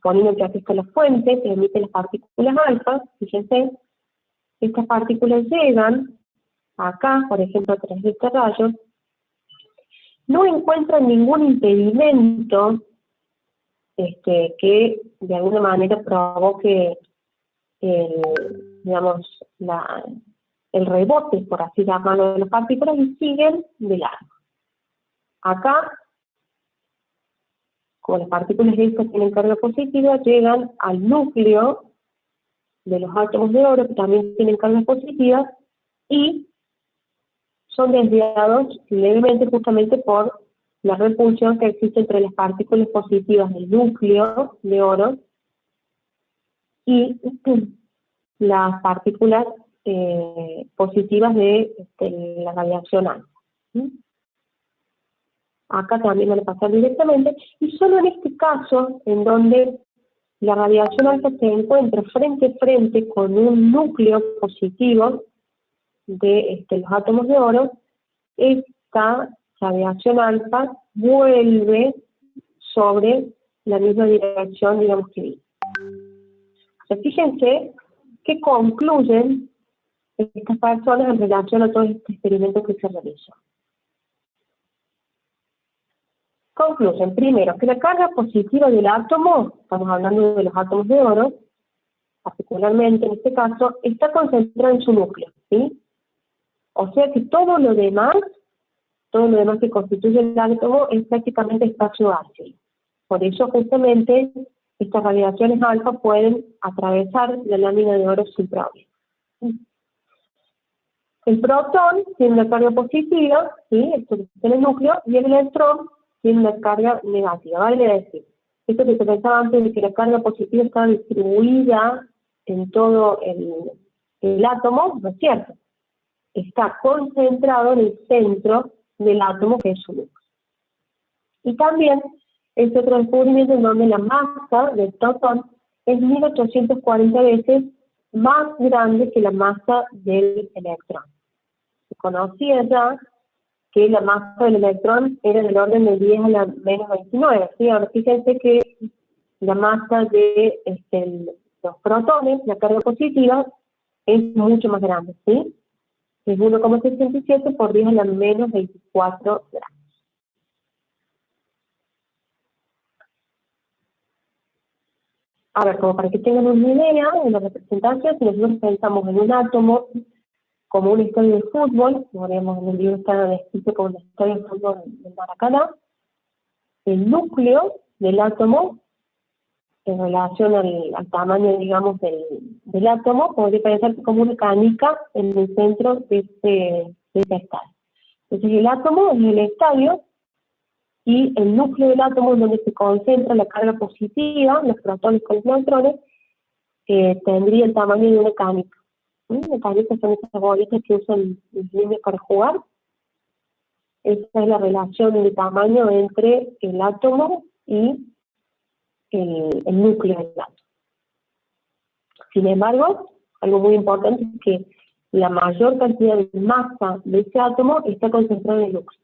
Poniendo que aquí está la fuente, que emite las partículas alfa, fíjense, estas partículas llegan acá, por ejemplo, a través de este rayo, no encuentran ningún impedimento que de alguna manera provoque digamos, el rebote, por así llamarlo, de las partículas y siguen de largo. Acá, como las partículas estas tienen carga positiva, llegan al núcleo de los átomos de oro, que también tienen cargas positivas, y son desviados levemente justamente por la repulsión que existe entre las partículas positivas del núcleo de oro y las partículas positivas de la radiación alfa. Acá también van a pasar directamente, y solo en este caso, en donde la radiación alfa se encuentra frente a frente con un núcleo positivo de los átomos de oro, esta radiación alfa vuelve sobre la misma dirección, digamos, que vi. O sea, fíjense qué concluyen estas personas en relación a todo este experimento que se realizó. Concluyen, primero, que la carga positiva del átomo, estamos hablando de los átomos de oro, particularmente en este caso, está concentrada en su núcleo, ¿sí? O sea que todo lo demás que constituye el átomo es prácticamente espacio vacío. Por eso justamente estas radiaciones alfa pueden atravesar la lámina de oro sin problema. El protón tiene una carga positiva, ¿sí? Esto que está en el núcleo, y el electrón tiene una carga negativa. Vale decir, esto que se pensaba antes de que la carga positiva estaba distribuida en todo el átomo, no es cierto. Está concentrado en el centro del átomo, que es su núcleo. Y también es otro descubrimiento en donde la masa del protón es 1840 veces más grande que la masa del electrón. Se conocía ya que la masa del electrón era del orden de 10 a la menos 29. ¿Sí? Ahora fíjense que la masa de los protones, la carga positiva, es mucho más grande, ¿sí? Es 1,67 por 10 a la menos 24 gramos. A ver, como para que tengan una idea de la representación, si nosotros pensamos en un átomo como un estadio de fútbol, como veremos en el libro está descrito como un estadio de fútbol de Maracaná, el núcleo del átomo, en relación al tamaño, digamos, del átomo, podría pensarse como una canica en el centro de este estadio. Entonces el átomo es el estadio, y el núcleo del átomo es donde se concentra la carga positiva, los protones con los neutrones, tendría el tamaño de una canica. Las canicas son esas bolitas que usan los niños para jugar. Esa es la relación de tamaño entre el átomo y el núcleo del átomo. Sin embargo, algo muy importante es que la mayor cantidad de masa de ese átomo está concentrada en el núcleo.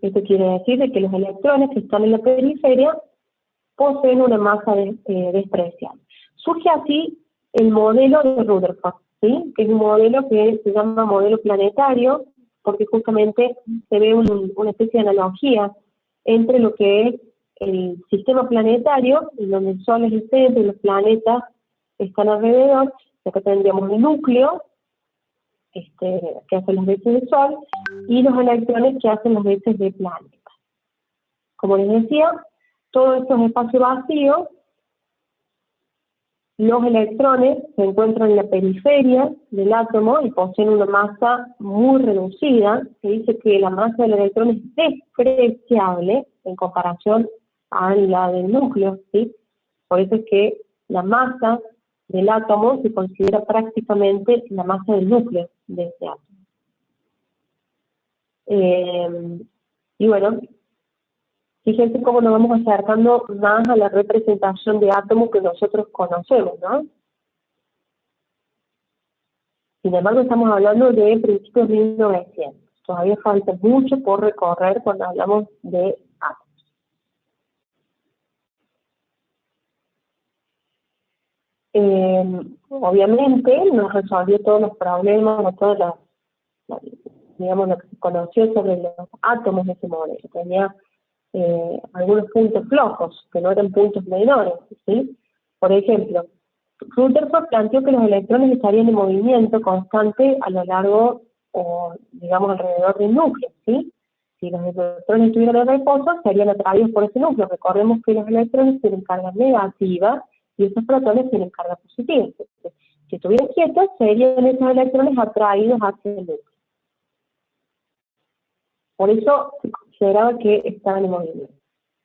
Esto quiere decir de que los electrones que están en la periferia poseen una masa despreciable. Surge así el modelo de Rutherford, ¿sí? Que es un modelo que se llama modelo planetario, porque justamente se ve una especie de analogía entre lo que es el sistema planetario, en donde el Sol es el centro y los planetas están alrededor. Acá tendríamos el núcleo, que hace las veces de Sol, y los electrones que hacen las veces de planeta. Como les decía, todo esto es espacio vacío. Los electrones se encuentran en la periferia del átomo y poseen una masa muy reducida. Se dice que la masa del electrón es despreciable en comparación a la del núcleo, ¿sí? Por eso es que la masa del átomo se considera prácticamente la masa del núcleo de ese átomo. Y bueno, fíjense cómo nos vamos acercando más a la representación de átomos que nosotros conocemos, ¿no? Sin embargo, estamos hablando de principios de 1900. Todavía falta mucho por recorrer cuando hablamos de átomos. Obviamente no resolvió todos los problemas, no todas digamos, lo que se conoció sobre los átomos de ese modelo. Tenía algunos puntos flojos, que no eran puntos menores, ¿sí? Por ejemplo, Rutherford planteó que los electrones estarían en movimiento constante a lo largo, o digamos, alrededor del núcleo, ¿sí? Si los electrones estuvieran en reposo, serían atraídos por ese núcleo. Recordemos que los electrones tienen carga negativa y esos protones tienen carga positiva. Entonces, si estuvieran quietos, serían esos electrones atraídos hacia el núcleo. Por eso se consideraba que estaban en movimiento.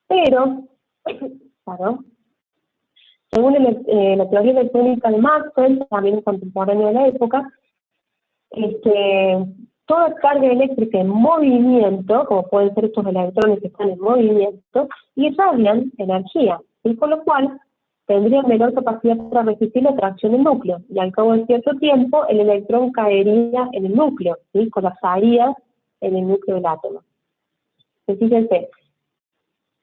Pero, claro, según la teoría electrónica de Maxwell, también contemporánea de la época, toda carga eléctrica en movimiento, como pueden ser estos electrones que están en movimiento, irradian energía, y con lo cual tendrían menor capacidad para resistir la atracción del núcleo, y al cabo de cierto tiempo el electrón caería en el núcleo, ¿sí? Colapsaría en el núcleo del átomo. Entonces, fíjense,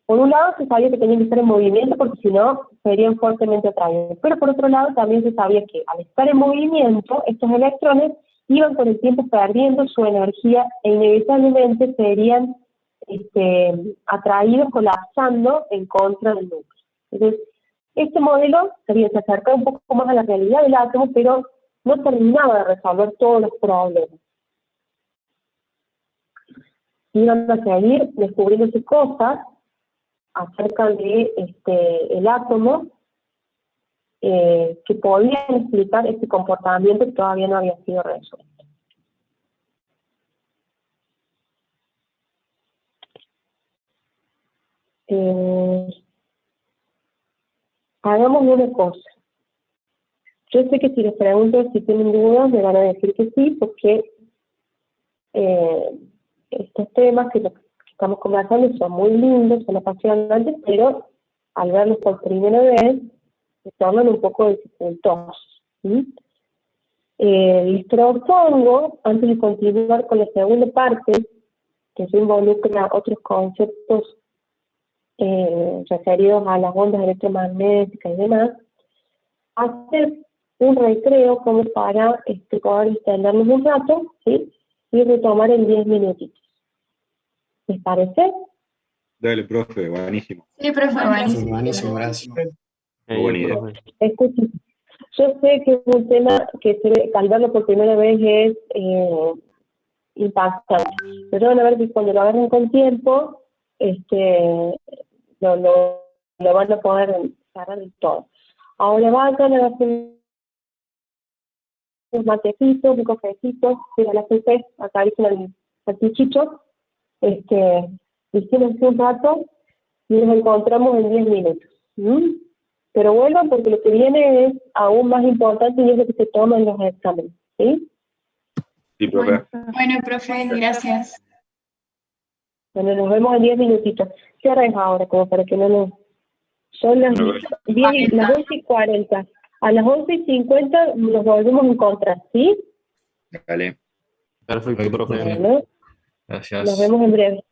por un lado se sabía que tenían que estar en movimiento porque si no serían fuertemente atraídos, pero por otro lado también se sabía que al estar en movimiento estos electrones iban con el tiempo perdiendo su energía e inevitablemente serían atraídos, colapsando en contra del núcleo. Entonces, este modelo se acercaba un poco más a la realidad del átomo, pero no terminaba de resolver todos los problemas. Iban a seguir descubriéndose cosas acerca de el átomo que podían explicar este comportamiento que todavía no había sido resuelto. Hagamos una cosa. Yo sé que si les pregunto si tienen dudas, me van a decir que sí, porque estos temas que estamos conversando son muy lindos, son apasionantes, pero al verlos por primera vez, se tornan un poco dificultosos. ¿Sí? Les propongo, antes de continuar con la segunda parte, que se involucra otros conceptos referidos a las ondas electromagnéticas y demás, hacer un recreo como para poder extendernos un rato, ¿sí? Y retomar en 10 minutitos. ¿Les parece? Dale, profe, buenísimo. Sí, profe, buenísimo. Buenísimo, gracias. Muy buena idea. Escuchen, yo sé que es un tema que al verlo por primera vez es impactante, pero van a ver que cuando lo agarren con tiempo, lo van a poder agarrar del todo. Ahora vayan a hacer un matecito, un cafecito, a la gente, acaricien al pichito, disfrútense un rato y nos encontramos en 10 minutos. Pero vuelvan porque lo que viene es aún más importante y es lo que se toma en los exámenes. ¿Sí? Sí, profe. Bueno, profe, gracias. Bueno, nos vemos en 10 minutitos. Cierren ahora, como para que no nos... Son las 11:40. A las 11:50 nos volvemos a encontrar, ¿sí? Dale. Perfecto, profe. Bueno, Gracias. nos vemos en breve.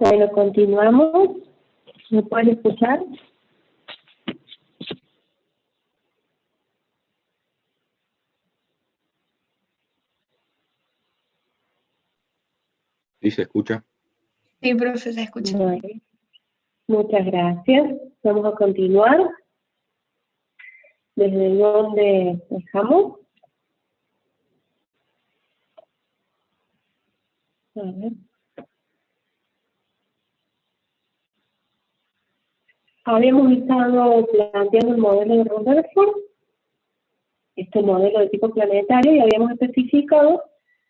Bueno, continuamos. ¿Me pueden escuchar? ¿Sí se escucha? Sí, profe, se escucha. Bueno, muchas gracias. Vamos a continuar. ¿Desde dónde dejamos? A ver. Habíamos estado planteando el modelo de Rutherford, este modelo de tipo planetario, y habíamos especificado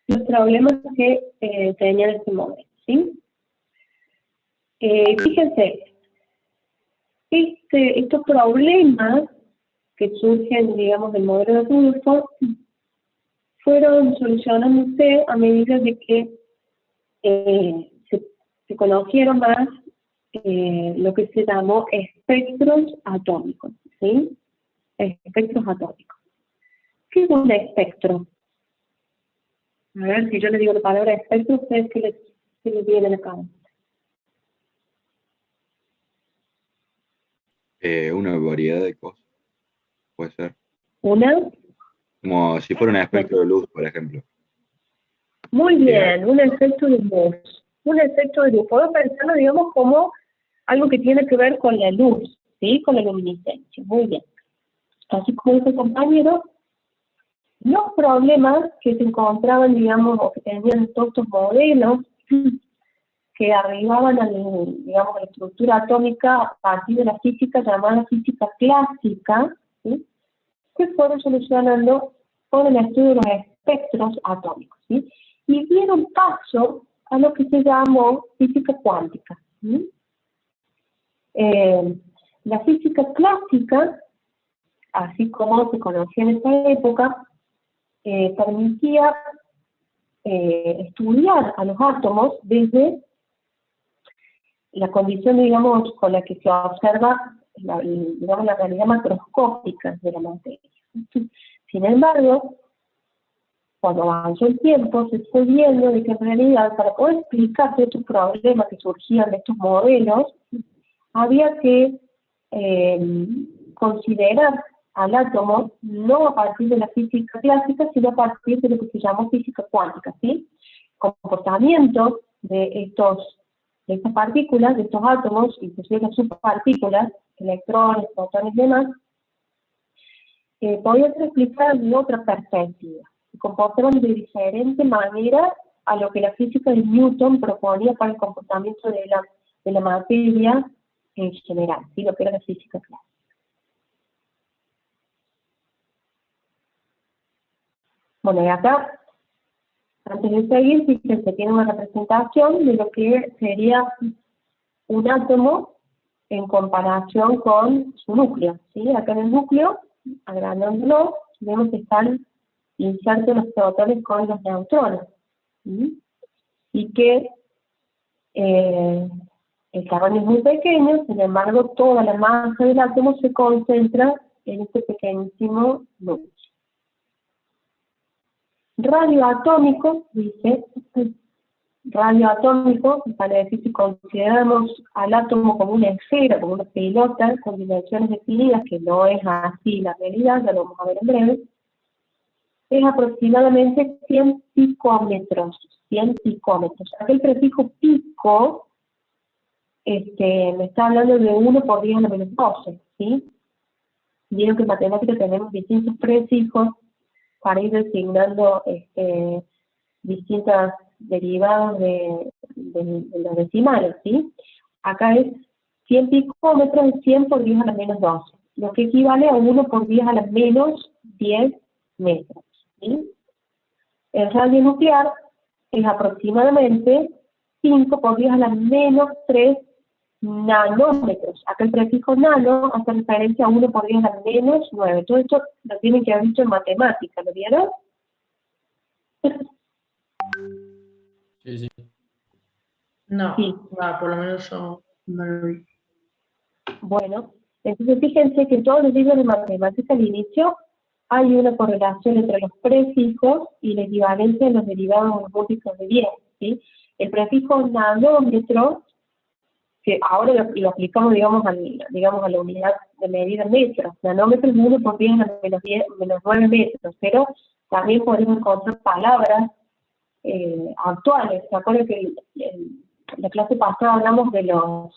los problemas que tenía este modelo, ¿sí? Fíjense, estos problemas que surgen, digamos, del modelo de Rutherford fueron solucionándose a medida de que se conocieron más lo que se llamó espectros atómicos, ¿sí? Espectros atómicos. ¿Qué es un espectro? A ver, si yo les digo la palabra espectro, ¿ustedes qué les viene a la cabeza? Una variedad de cosas, puede ser. ¿Una? Como si fuera un espectro de luz, por ejemplo. Muy bien, un efecto de luz. Un efecto de luz. Puedo pensarlo, digamos, como algo que tiene que ver con la luz, ¿sí? Con la luminiscencia. Muy bien. Así como dice el compañero, los problemas que se encontraban, digamos, o que tenían todos estos modelos que arribaban digamos, a la estructura atómica a partir de la física llamada física clásica, ¿sí? Que fueron solucionando con el estudio de los espectros atómicos, ¿sí? Y dieron paso a lo que se llamó física cuántica, ¿sí? La física clásica, así como se conocía en esa época, permitía estudiar a los átomos desde la condición, digamos, con la que se observa digamos, la realidad macroscópica de la materia. Sin embargo, cuando avanzó el tiempo, se fue viendo de que en realidad, para poder explicar estos problemas que surgían de estos modelos, había que considerar al átomo no a partir de la física clásica, sino a partir de lo que se llamó física cuántica, ¿sí? Comportamiento de estas partículas, de estos átomos, inclusive las subpartículas, electrones, protones y demás, podía ser explicado de otra perspectiva. Se comportaban de diferente manera a lo que la física de Newton proponía para el comportamiento de la materia en general, ¿sí? Lo que era la física clásica. Bueno, y acá, antes de seguir, fíjense, tiene una representación de lo que sería un átomo en comparación con su núcleo, ¿sí? Acá en el núcleo, agrandándolo, vemos que están insertos los protones con los neutrones, ¿sí? Y que el tamaño es muy pequeño, sin embargo, toda la masa del átomo se concentra en este pequeñísimo núcleo. Radioatómico, dice, radioatómico, para decir si consideramos al átomo como una esfera, como una pelota con dimensiones definidas, que no es así la realidad, ya lo vamos a ver en breve, es aproximadamente 100 picómetros. 100 picómetros. Aquí el prefijo pico me está hablando de 1 por 10 a la menos 12, ¿sí? Vieron que en matemática tenemos distintos prefijos para ir designando distintas derivadas de los decimales, ¿sí? Acá es 100 picómetros, es 100 por 10 a la menos 12, lo que equivale a 1 por 10 a la menos 10 metros, ¿sí? El radio nuclear es aproximadamente 5 por 10 a la menos 3 nanómetros. Acá el prefijo nano hace referencia a 1 por 10 a la menos 9. Todo esto lo tienen que haber visto en matemática, ¿lo vieron? Sí, sí. No, Sí. por lo menos yo no lo vi. Bueno, entonces fíjense que en todos los libros de matemática al inicio hay una correlación entre los prefijos y la equivalencia de los derivados múltiplos de 10, ¿sí? El prefijo nanómetro, que ahora lo aplicamos, digamos, a la unidad de medida en metros. Nanómetro es 1 por 10 a la menos 9 metros, pero también podemos encontrar palabras actuales. ¿Se acuerdan que en la clase pasada hablamos de los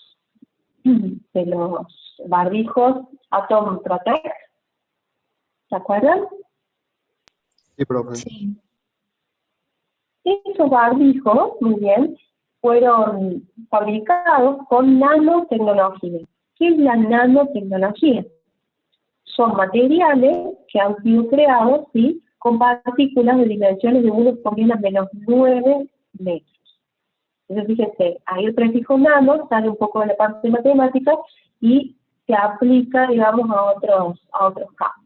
barbijos Atom Protect? ¿Se acuerdan? Sí, profe. Sí. Estos barbijos, muy bien, fueron fabricados con nanotecnología. ¿Qué es la nanotecnología? Son materiales que han sido creados, ¿sí?, con partículas de dimensiones de 1 por 10 a menos 9 metros. Entonces, fíjense, ahí el prefijo nano sale un poco de la parte de matemática y se aplica, digamos, a otros campos.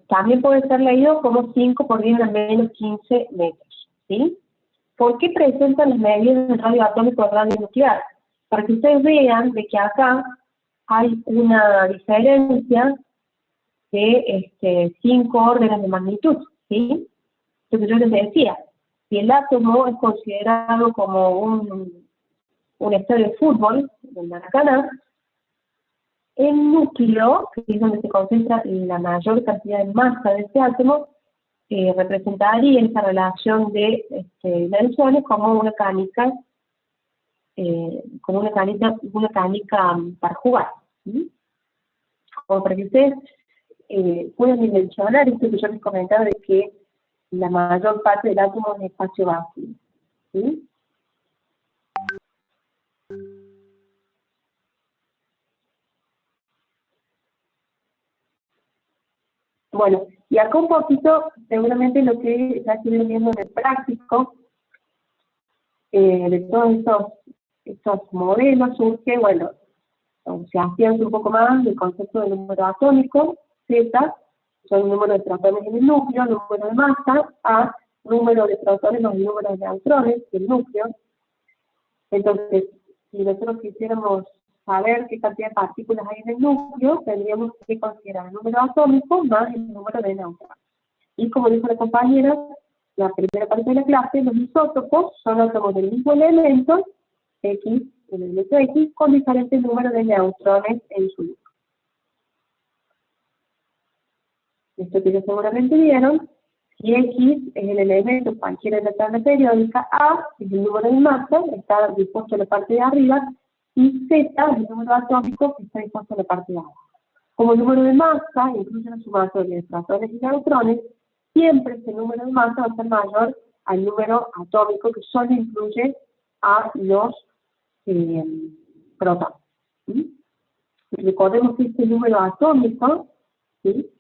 También puede ser leído como 5 por 10 a menos 15 metros, ¿sí? ¿Por qué presentan las medidas del radio atómico y radio nuclear? Para que ustedes vean de que acá hay una diferencia de 5 órdenes de magnitud, ¿sí? Lo que yo les decía, si el átomo es considerado como un estadio de fútbol, del Maracaná, el núcleo, que es donde se concentra la mayor cantidad de masa de este átomo, representaría esa relación de dimensiones como una canica para jugar, ¿sí? Como para que ustedes puedan dimensionar esto que yo les comentaba de que la mayor parte del átomo es espacio vacío, ¿sí? Bueno, y acá un poquito, seguramente lo que ya estuvieron viendo en el práctico, de todos estos modelos surge, bueno, se afianza un poco más el concepto del número atómico, Z, son el número de protones en el núcleo, el número de masa, A, número de protones o el número de neutrones del núcleo. Entonces, si nosotros quisiéramos saber qué cantidad de partículas hay en el núcleo, tendríamos que considerar el número atómico más el número de neutrones. Y como dijo la compañera, la primera parte de la clase, los isótopos son átomos del mismo elemento, X, el elemento X, con diferentes números de neutrones en su núcleo. Esto que ya seguramente vieron, si X es el elemento cualquiera de la tabla periódica, A es el número de masa, está dispuesto en la parte de arriba, y Z es el número atómico que está dispuesto en la parte de abajo. Como el número de masa incluye la sumatoria de protones y neutrones, siempre ese número de masa va a ser mayor al número atómico, que solo incluye a los protones, ¿sí? Recordemos que este número atómico, ¿sí?,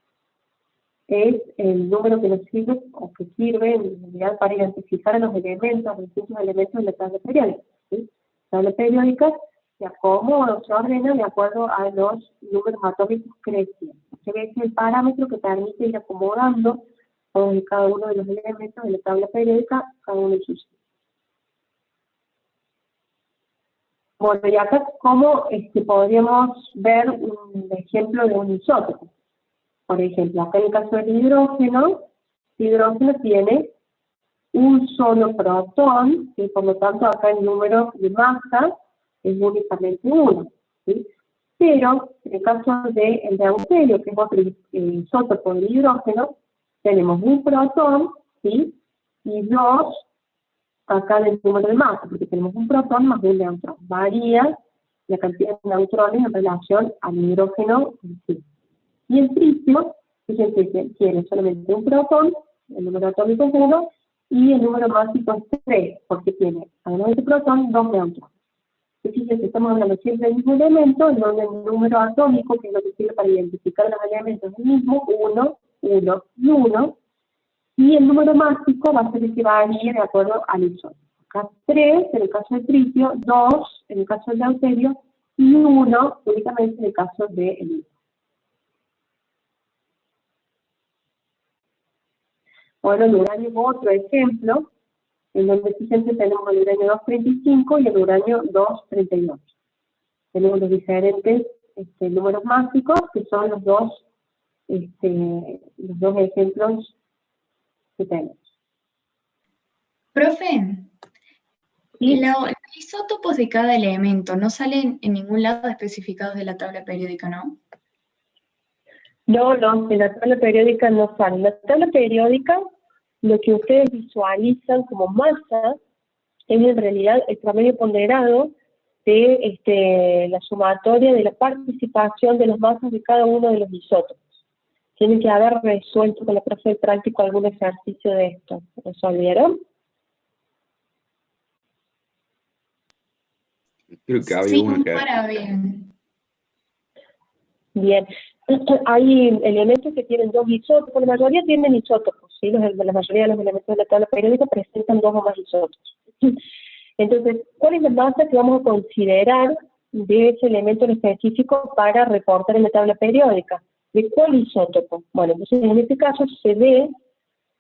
es el número que nos sirve, o que sirve en realidad para identificar a los elementos, los distintos elementos de la tabla periódica, ¿sí? La tabla periódica se acomoda o se ordena de acuerdo a los números atómicos crecientes. Se ve que es el parámetro que permite ir acomodando todos y cada uno de los elementos de la tabla periódica, cada uno en su sitio. Bueno, y acá cómo podríamos ver un ejemplo de un isótopo. Por ejemplo, acá en el caso del hidrógeno, el hidrógeno tiene un solo protón, y por lo tanto acá el número de masa es únicamente 1. ¿Sí? Pero en el caso del deuterio, que es otro isótopo del hidrógeno, tenemos un protón, ¿sí? Y 2 acá del número de masa, porque tenemos un protón más un neutrón. Varía la cantidad de neutrones en relación al hidrógeno en sí. Y el tritio, fíjense que tiene solamente un protón, el número atómico es 1, y el número másico es 3, porque tiene, además de ese protón, 2 neutrones. Y fíjense, estamos hablando siempre del mismo elemento, en donde el número atómico, que es lo que sirve para identificar los elementos, es el mismo, 1, 1 y 1, y el número másico va a ser el que varíe de acuerdo al isótopo. Acá 3 en el caso del tritio, 2 en el caso del deuterio, y 1 únicamente en el caso del hidrógeno. Bueno, el uranio es otro ejemplo, en donde fíjense tenemos el uranio 235 y el uranio 238. Tenemos los diferentes números mágicos, que son los dos ejemplos que tenemos. Profe, ¿Sí? los isótopos de cada elemento no salen en ningún lado especificados de la tabla periódica, ¿no? No, en la tabla periódica no sale. En la tabla periódica, lo que ustedes visualizan como masa es en realidad el promedio ponderado de la sumatoria de la participación de las masas de cada uno de los isótopos. Tienen que haber resuelto con la profe de práctico algún ejercicio de esto. ¿Resolvieron? Creo que había Sí, uno que para bien. Bien. Hay elementos que tienen dos isótopos, la mayoría tienen isótopos, ¿sí? La mayoría de los elementos de la tabla periódica presentan dos o más isótopos. Entonces, ¿cuál es la masa que vamos a considerar de ese elemento en específico para reportar en la tabla periódica? ¿De cuál isótopo? Bueno, entonces en este caso se ve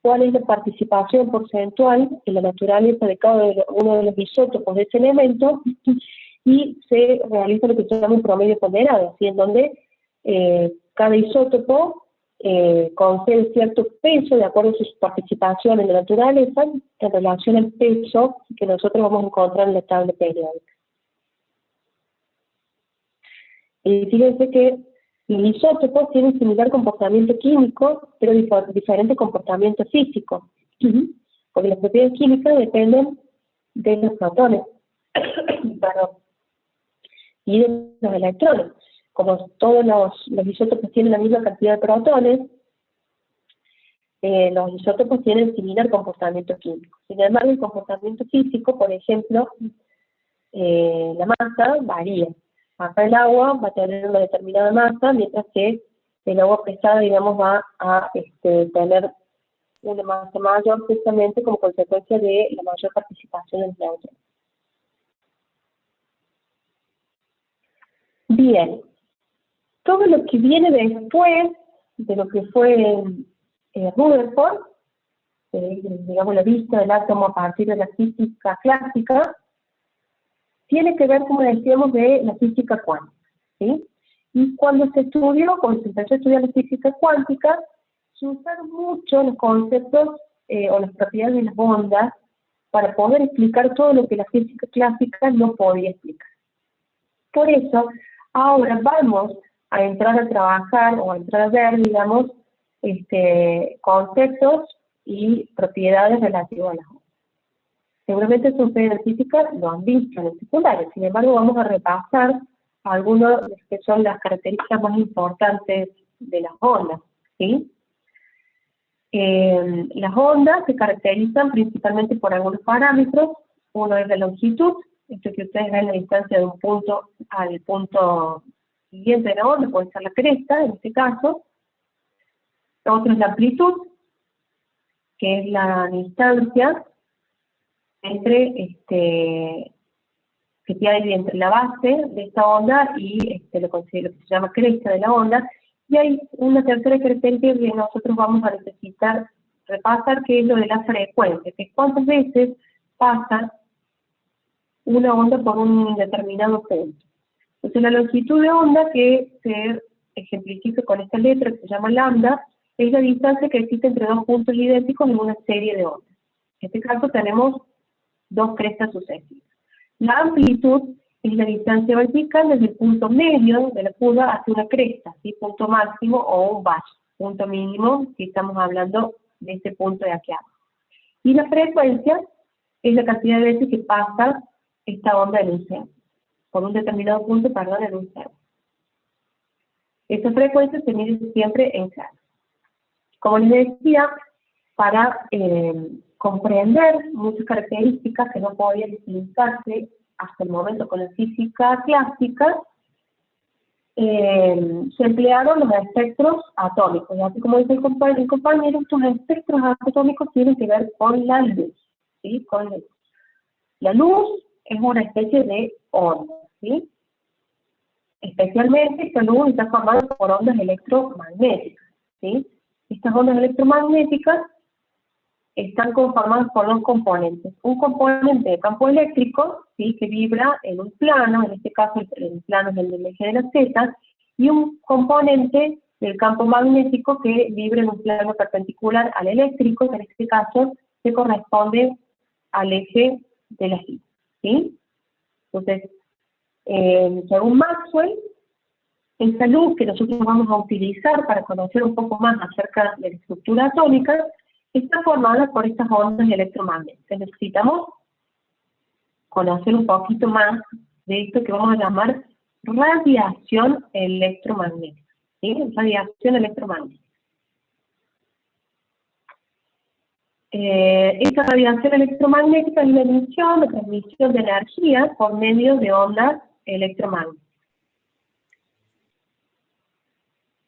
cuál es la participación porcentual en la naturaleza de cada uno de los isótopos de ese elemento y se realiza lo que se llama un promedio ponderado, ¿sí? En donde cada isótopo concede cierto peso de acuerdo a su participación en la naturaleza en relación al peso que nosotros vamos a encontrar en la tabla periódica. Y fíjense que los isótopos tienen similar comportamiento químico, pero diferente comportamiento físico, porque las propiedades químicas dependen de los protones y de los electrones. Como todos los isótopos tienen la misma cantidad de protones, los isótopos tienen similar comportamiento químico. Sin embargo, el comportamiento físico, por ejemplo, la masa varía. Acá el agua va a tener una determinada masa, mientras que el agua pesada, digamos, va a tener una masa mayor justamente como consecuencia de la mayor participación del neutrón. Bien. Todo lo que viene después de lo que fue Rutherford, digamos la vista del átomo a partir de la física clásica, tiene que ver, como decíamos, de la física cuántica, ¿sí? Y cuando se empezó a estudiar la física cuántica, se usaron mucho los conceptos o las propiedades de las ondas para poder explicar todo lo que la física clásica no podía explicar. Por eso, ahora vamos a entrar a trabajar o a entrar a ver, digamos, conceptos y propiedades relativas a las ondas. Seguramente ustedes en física lo han visto en el secundario, sin embargo vamos a repasar algunas de las que son las características más importantes de las ondas, ¿sí? Las ondas se caracterizan principalmente por algunos parámetros. Uno es la longitud, esto que ustedes ven la distancia de un punto al punto siguiente de la onda, puede ser la cresta en este caso. Otro es la amplitud, que es la distancia entre que hay entre la base de esta onda y lo que se llama cresta de la onda. Y hay una tercera característica que nosotros vamos a necesitar repasar, que es lo de la frecuencia, que es cuántas veces pasa una onda por un determinado punto. Entonces la longitud de onda que se ejemplifica con esta letra que se llama lambda es la distancia que existe entre dos puntos idénticos en una serie de ondas. En este caso tenemos dos crestas sucesivas. La amplitud es la distancia vertical desde el punto medio de la curva hacia una cresta, ¿sí? Punto máximo o un valle, punto mínimo si estamos hablando de este punto de aquí abajo. Y la frecuencia es la cantidad de veces que pasa esta onda en un segundo, por un determinado punto, perdón, en un segundo. Esta frecuencia se mide siempre en hertz. Como les decía, para comprender muchas características que no podían utilizarse hasta el momento con la física clásica, se emplearon los espectros atómicos. Y así como dice el compañero, estos espectros atómicos tienen que ver con la luz, ¿sí? Con la luz. La luz es una especie de onda, ¿sí? Especialmente esta luz está formada por ondas electromagnéticas, ¿sí? Estas ondas electromagnéticas están conformadas por dos componentes. Un componente de campo eléctrico, ¿sí? Que vibra en un plano, en este caso el plano es el del eje de la Z, y un componente del campo magnético que vibra en un plano perpendicular al eléctrico, que en este caso se corresponde al eje de la Y, ¿sí? Entonces, según Maxwell, esta luz que nosotros vamos a utilizar para conocer un poco más acerca de la estructura atómica, está formada por estas ondas electromagnéticas. Necesitamos conocer un poquito más de esto que vamos a llamar radiación electromagnética, ¿sí? Radiación electromagnética. Esta radiación electromagnética es la emisión o transmisión de energía por medio de ondas electromagnéticas.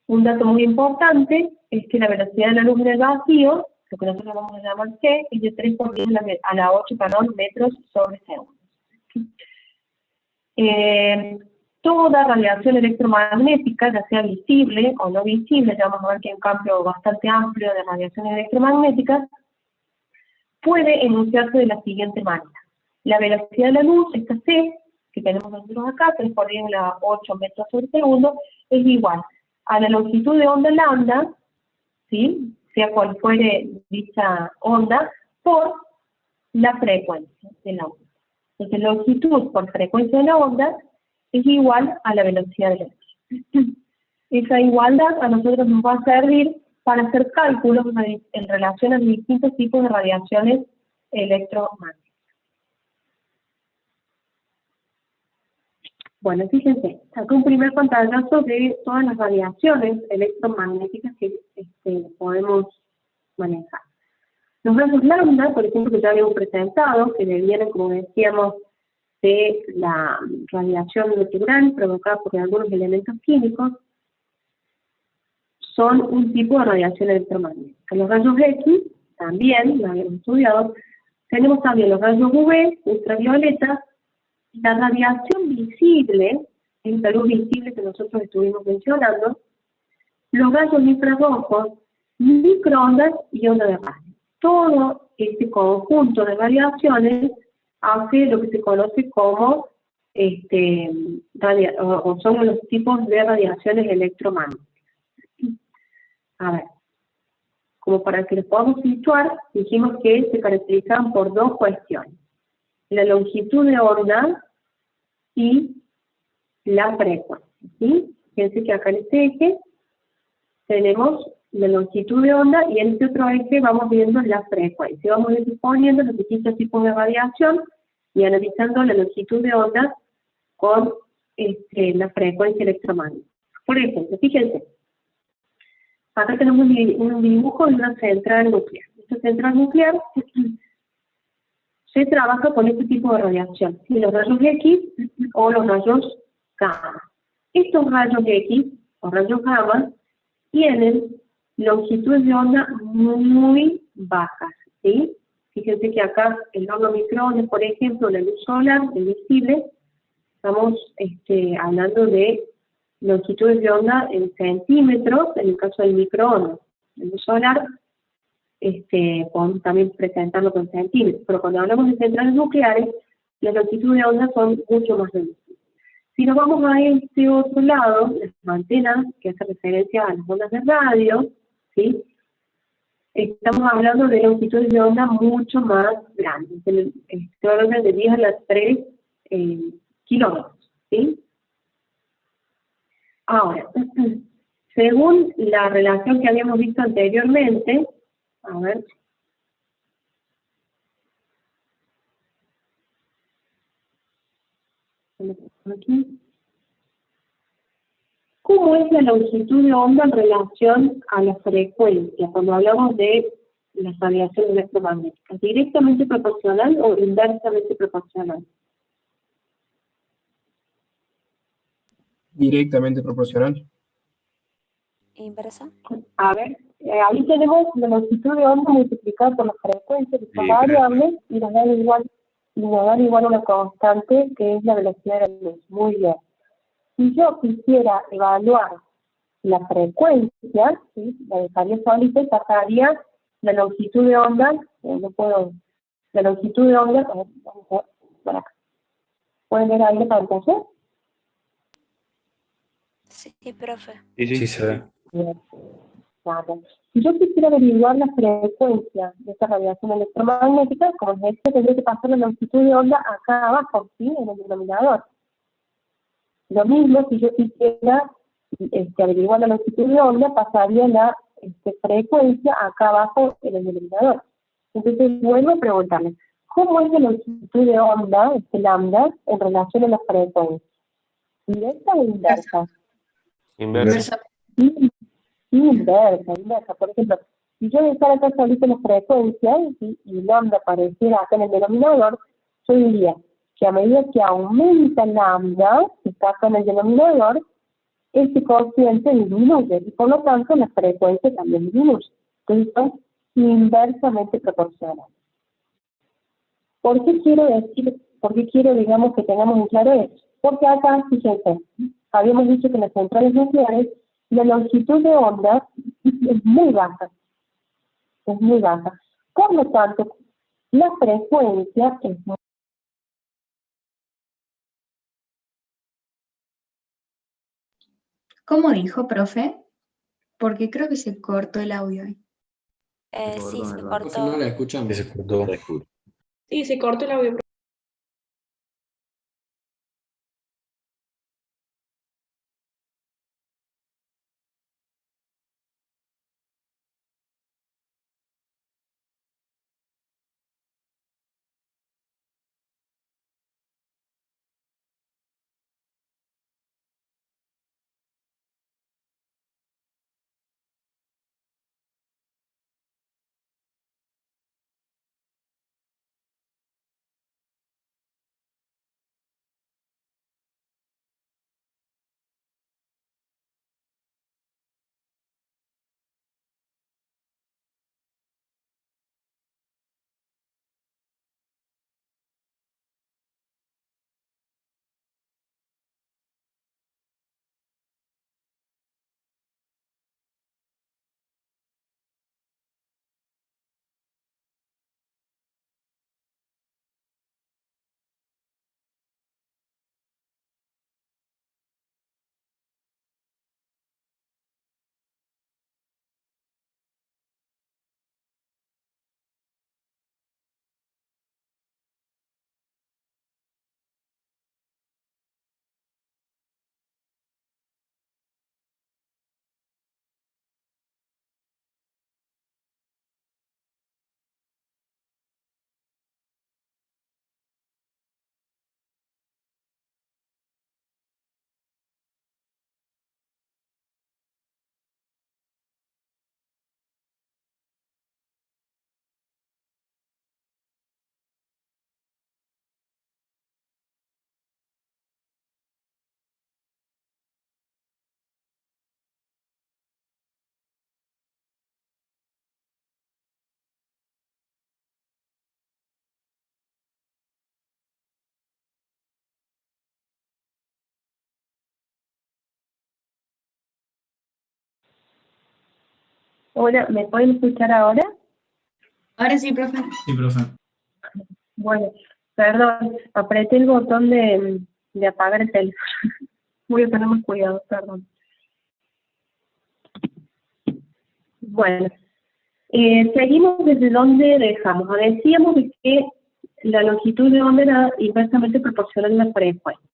Un dato muy importante es que la velocidad de la luz en el vacío, lo que nosotros vamos a llamar C, es de 3 por 10 a la 8, metros sobre segundo. Toda radiación electromagnética, ya sea visible o no visible, ya vamos a ver que hay un campo bastante amplio de radiaciones electromagnéticas, puede enunciarse de la siguiente manera. La velocidad de la luz, esta C, que tenemos nosotros acá, 3 por 10 a la 8 metros sobre segundo, es igual a la longitud de onda lambda, ¿sí? Sea cual fuere dicha onda, por la frecuencia de la onda. Entonces, longitud por frecuencia de la onda es igual a la velocidad de la luz. Esa igualdad a nosotros nos va a servir para hacer cálculos en relación a distintos tipos de radiaciones electromagnéticas. Bueno, fíjense, acá un primer pantallazo de todas las radiaciones electromagnéticas que podemos manejar. Los rayos lambda, por ejemplo, que ya habíamos presentado, que vienen, como decíamos, de la radiación natural provocada por algunos elementos químicos, son un tipo de radiación electromagnética. Los rayos X, también, lo habíamos estudiado, tenemos también los rayos UV, ultravioleta. La radiación visible, es la luz visible que nosotros estuvimos mencionando, los rayos infrarrojos, microondas y ondas de radio. Todo este conjunto de radiaciones hace lo que se conoce como son los tipos de radiaciones electromagnéticas. A ver, como para que los podamos situar, dijimos que se caracterizaban por dos cuestiones: la longitud de onda y la frecuencia, ¿sí? Fíjense que acá en este eje tenemos la longitud de onda y en este otro eje vamos viendo la frecuencia. Vamos disponiendo los distintos tipos de radiación y analizando la longitud de onda con la frecuencia electromagnética. Por ejemplo, fíjense, acá tenemos un dibujo de una central nuclear. Esta central nuclear se trabaja con este tipo de radiación, ¿sí? Los rayos X o los rayos gamma. Estos rayos X o rayos gamma tienen longitudes de onda muy bajas, ¿sí? Fíjense que acá el horno microondas, por ejemplo, la luz solar, el visible, estamos hablando de longitudes de onda en centímetros, en el caso del microondas. La luz solar, podemos también presentarlo con centímetros, pero cuando hablamos de centrales nucleares, las longitudes de onda son mucho más reducidas. Si nos vamos a este otro lado, las antenas, que hace referencia a las ondas de radio, ¿sí? Estamos hablando de longitudes de onda mucho más grandes, del orden de 10 a la 3 kilómetros, ¿sí? Ahora, según la relación que habíamos visto anteriormente, a ver, aquí. ¿Cómo es la longitud de onda en relación a la frecuencia cuando hablamos de las radiaciones electromagnéticas? ¿Directamente proporcional o inversamente proporcional? Directamente proporcional. ¿Inversa? A ver, ahí tenemos la longitud de onda multiplicada por la frecuencia de esta Sí, variable y nos da igual una constante que es la velocidad de la luz. Muy bien. Si yo quisiera evaluar la frecuencia, ¿sí? La dejaría solita y sacaría la longitud de onda, la longitud de onda, vamos a ver, por acá. ¿Pueden ver ahí la pantalla? Sí, profe. Sí, se ve. Bien. Vale. Si yo quisiera averiguar la frecuencia de esta radiación electromagnética, como les decía, tendría que pasar la longitud de onda acá abajo, ¿sí? En el denominador. Lo mismo, si yo quisiera averiguar la longitud de onda, pasaría la frecuencia acá abajo en el denominador. Entonces, vuelvo a preguntarles, ¿cómo es la longitud de onda, lambda, en relación a la frecuencia? ¿Directa o inversa? Inversa. Inversa. Por ejemplo, si yo dejara acá solita la frecuencia y lambda apareciera acá en el denominador, yo diría que a medida que aumenta lambda, que está acá en el denominador, este cociente disminuye y por lo tanto la frecuencia también disminuye. Entonces son inversamente proporcionales. ¿Por qué quiero, digamos, que tengamos en claro esto? Porque acá, fíjense, habíamos dicho que en las centrales nucleares la longitud de onda es muy baja. Es muy baja. Por lo tanto, la frecuencia es muy. ¿Cómo dijo, profe? Porque creo que se cortó el audio ahí. Sí, se Profe, no cortó. la escuchamos. Se cortó. te escucho. Sí, se cortó el audio. Hola, ¿me pueden escuchar ahora? Ahora sí, profe. Sí, profe. Bueno, Perdón, apreté el botón de apagar el teléfono. Voy a tener más cuidado, perdón. Bueno, seguimos desde donde dejamos. Decíamos que la longitud de onda era inversamente proporcional a la frecuencia.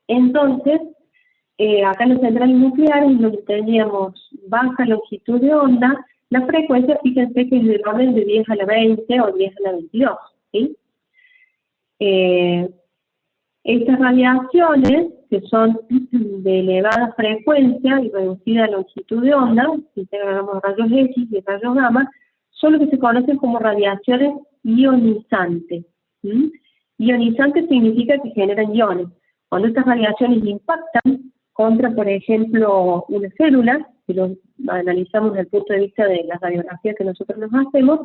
Entonces, acá en los centrales nucleares, donde teníamos baja longitud de onda, la frecuencia, fíjense que es del orden de 10 a la 20 o 10 a la 22, ¿sí? Estas radiaciones, que son de elevada frecuencia y reducida longitud de onda, si tenemos rayos X y rayos gamma, son lo que se conocen como radiaciones ionizantes. Ionizantes significa que generan iones. Cuando estas radiaciones impactan contra, por ejemplo, una célula, si lo analizamos desde el punto de vista de la radiografía que nosotros nos hacemos,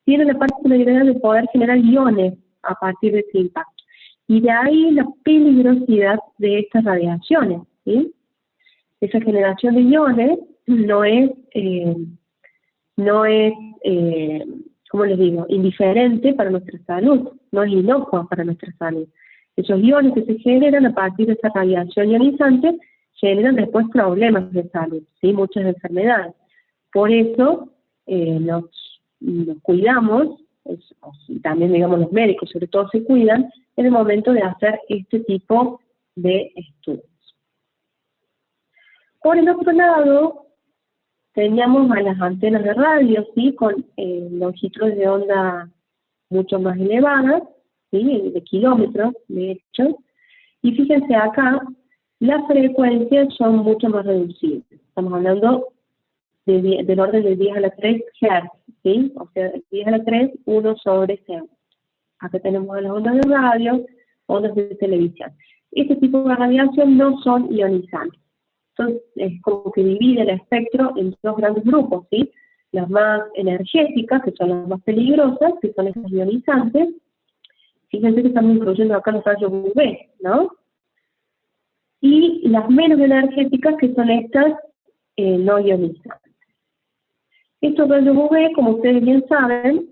tiene la particularidad de poder generar iones a partir de ese impacto. Y de ahí la peligrosidad de estas radiaciones, ¿sí? Esa generación de iones no es, ¿cómo les digo?, indiferente para nuestra salud, no es inocua para nuestra salud. Esos iones que se generan a partir de esa radiación ionizante generan después problemas de salud, ¿sí? Muchas enfermedades. Por eso nos cuidamos, y también, digamos, los médicos sobre todo se cuidan en el momento de hacer este tipo de estudios. Por el otro lado, teníamos a las antenas de radio, ¿sí? Con longitudes de onda mucho más elevadas, ¿sí? De kilómetros, de hecho. Y fíjense acá, las frecuencias son mucho más reducidas. Estamos hablando del orden de 10 a la 3 Hz, ¿sí? O sea, 10 a la 3, 1 sobre segundo. Acá tenemos las ondas de radio, ondas de televisión. Este tipo de radiación no son ionizantes. Entonces, es como que divide el espectro en dos grandes grupos, ¿sí? Las más energéticas, que son las más peligrosas, que son esas ionizantes. Fíjense que estamos incluyendo acá los rayos UV, ¿no? Y las menos energéticas, que son estas no ionizantes. Estos rayos UV, como ustedes bien saben,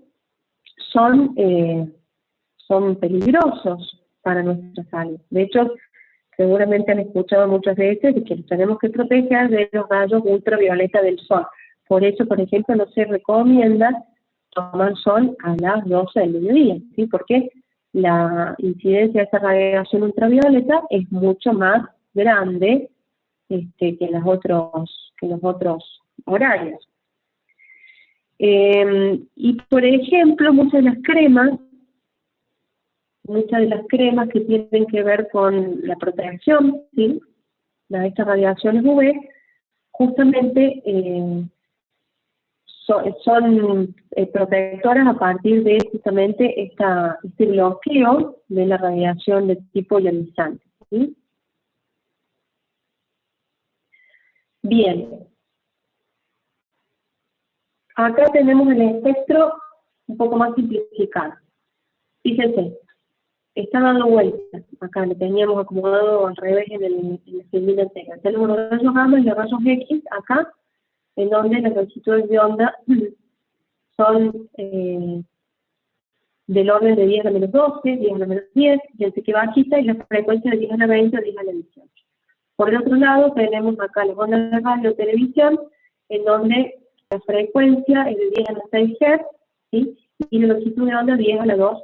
son peligrosos para nuestra salud. De hecho, seguramente han escuchado muchas veces de que nos tenemos que proteger de los rayos ultravioleta del sol. Por eso, por ejemplo, no se recomienda tomar sol a las 12 del mediodía, ¿sí? Porque la incidencia de esa radiación ultravioleta es mucho más grande que los otros horarios. Y por ejemplo, muchas de las cremas que tienen que ver con la protección, ¿sí? De estas radiaciones UV, justamente son protectoras a partir de justamente este bloqueo de la radiación de tipo ionizante, ¿sí? Bien. Acá tenemos el espectro un poco más simplificado. Fíjense, está dando vueltas. Acá lo teníamos acomodado al revés en la filmina anterior. Tenemos los rayos gamma y los rayos X acá, en donde las longitudes de onda son del orden de 10 a la menos 12, 10 a la menos 10, fíjense que bajita, y la frecuencia de 10 a la 20 o 10 a la 18. Por el otro lado tenemos acá las ondas de radio o televisión, en donde la frecuencia es de 10 a la 6 Hz, ¿sí? Y la longitud de onda 10 a la 2.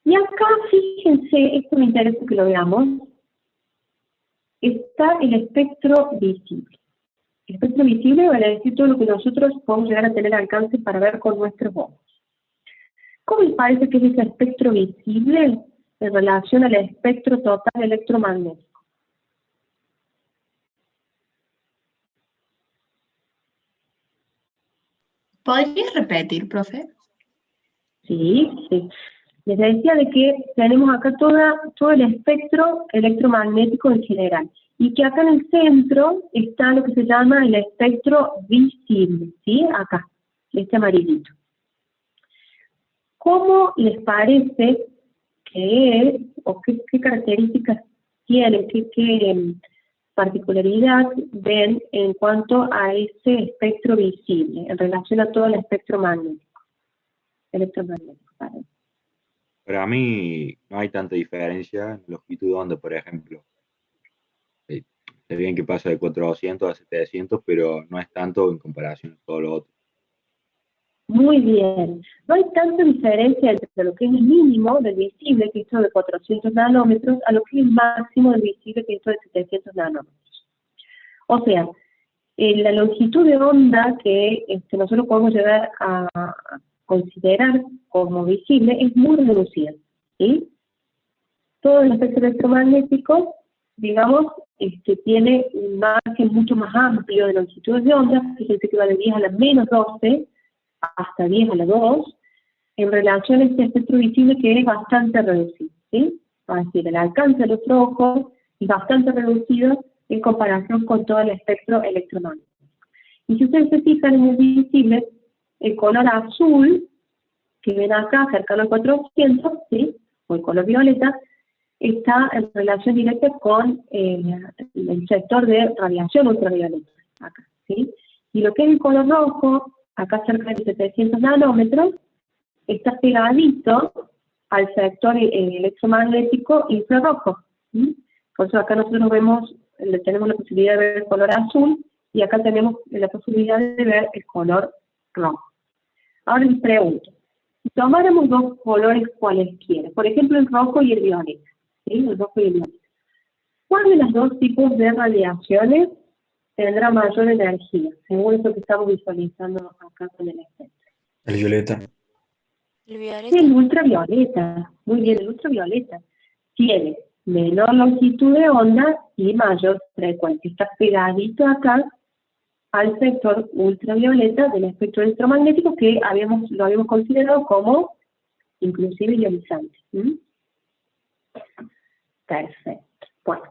Y acá, fíjense, esto me interesa que lo veamos, está el espectro visible. El espectro visible vale decir todo lo que nosotros podemos llegar a tener alcance para ver con nuestros ojos. ¿Cómo les parece que es ese espectro visible en relación al espectro total electromagnético? ¿Podrías repetir, profe? Sí. Les decía de que tenemos acá todo el espectro electromagnético en general. Y que acá en el centro está lo que se llama el espectro visible, ¿sí? Acá, este amarillito. ¿Cómo les parece que es, o qué características tiene, qué particularidad ven en cuanto a ese espectro visible en relación a todo el espectro electromagnético? Para mí no hay tanta diferencia en longitud de onda, por ejemplo. Está bien que pasa de 400 a 700, pero no es tanto en comparación a todo lo otro. Muy bien. No hay tanta diferencia entre lo que es el mínimo del visible, que es esto de 400 nanómetros, a lo que es el máximo del visible, que es esto de 700 nanómetros. O sea, la longitud de onda que nosotros podemos llegar a considerar como visible es muy reducida, ¿sí? Todo el espectro electromagnético, digamos, tiene un margen mucho más amplio de longitudes de onda, fíjense que va de 10 a la menos 12 hasta 10 a la 2, en relación a este espectro visible que es bastante reducido, ¿sí? Es decir, el alcance de nuestro ojo es bastante reducido en comparación con todo el espectro electromagnético. Y si ustedes se fijan en el visible, el color azul, que ven acá cercano al 400, ¿sí? O el color violeta, está en relación directa con el sector de radiación ultravioleta, acá, ¿sí? Y lo que es el color rojo, acá cerca de 700 nanómetros, está pegadito al sector electromagnético infrarrojo, ¿sí? Por eso acá nosotros tenemos la posibilidad de ver el color azul, y acá tenemos la posibilidad de ver el color rojo. Ahora les pregunto, si tomáramos dos colores cualesquiera, por ejemplo el rojo y el violeta, ¿sí? El rojo y el violeta, ¿cuál de los dos tipos de radiaciones tendrá mayor energía, según eso que estamos visualizando acá con el espectro? El violeta. El violeta. El ultravioleta, muy bien, el ultravioleta tiene menor longitud de onda y mayor frecuencia, está pegadito acá al sector ultravioleta del espectro electromagnético que lo habíamos considerado como inclusive ionizante. Perfecto. Bueno,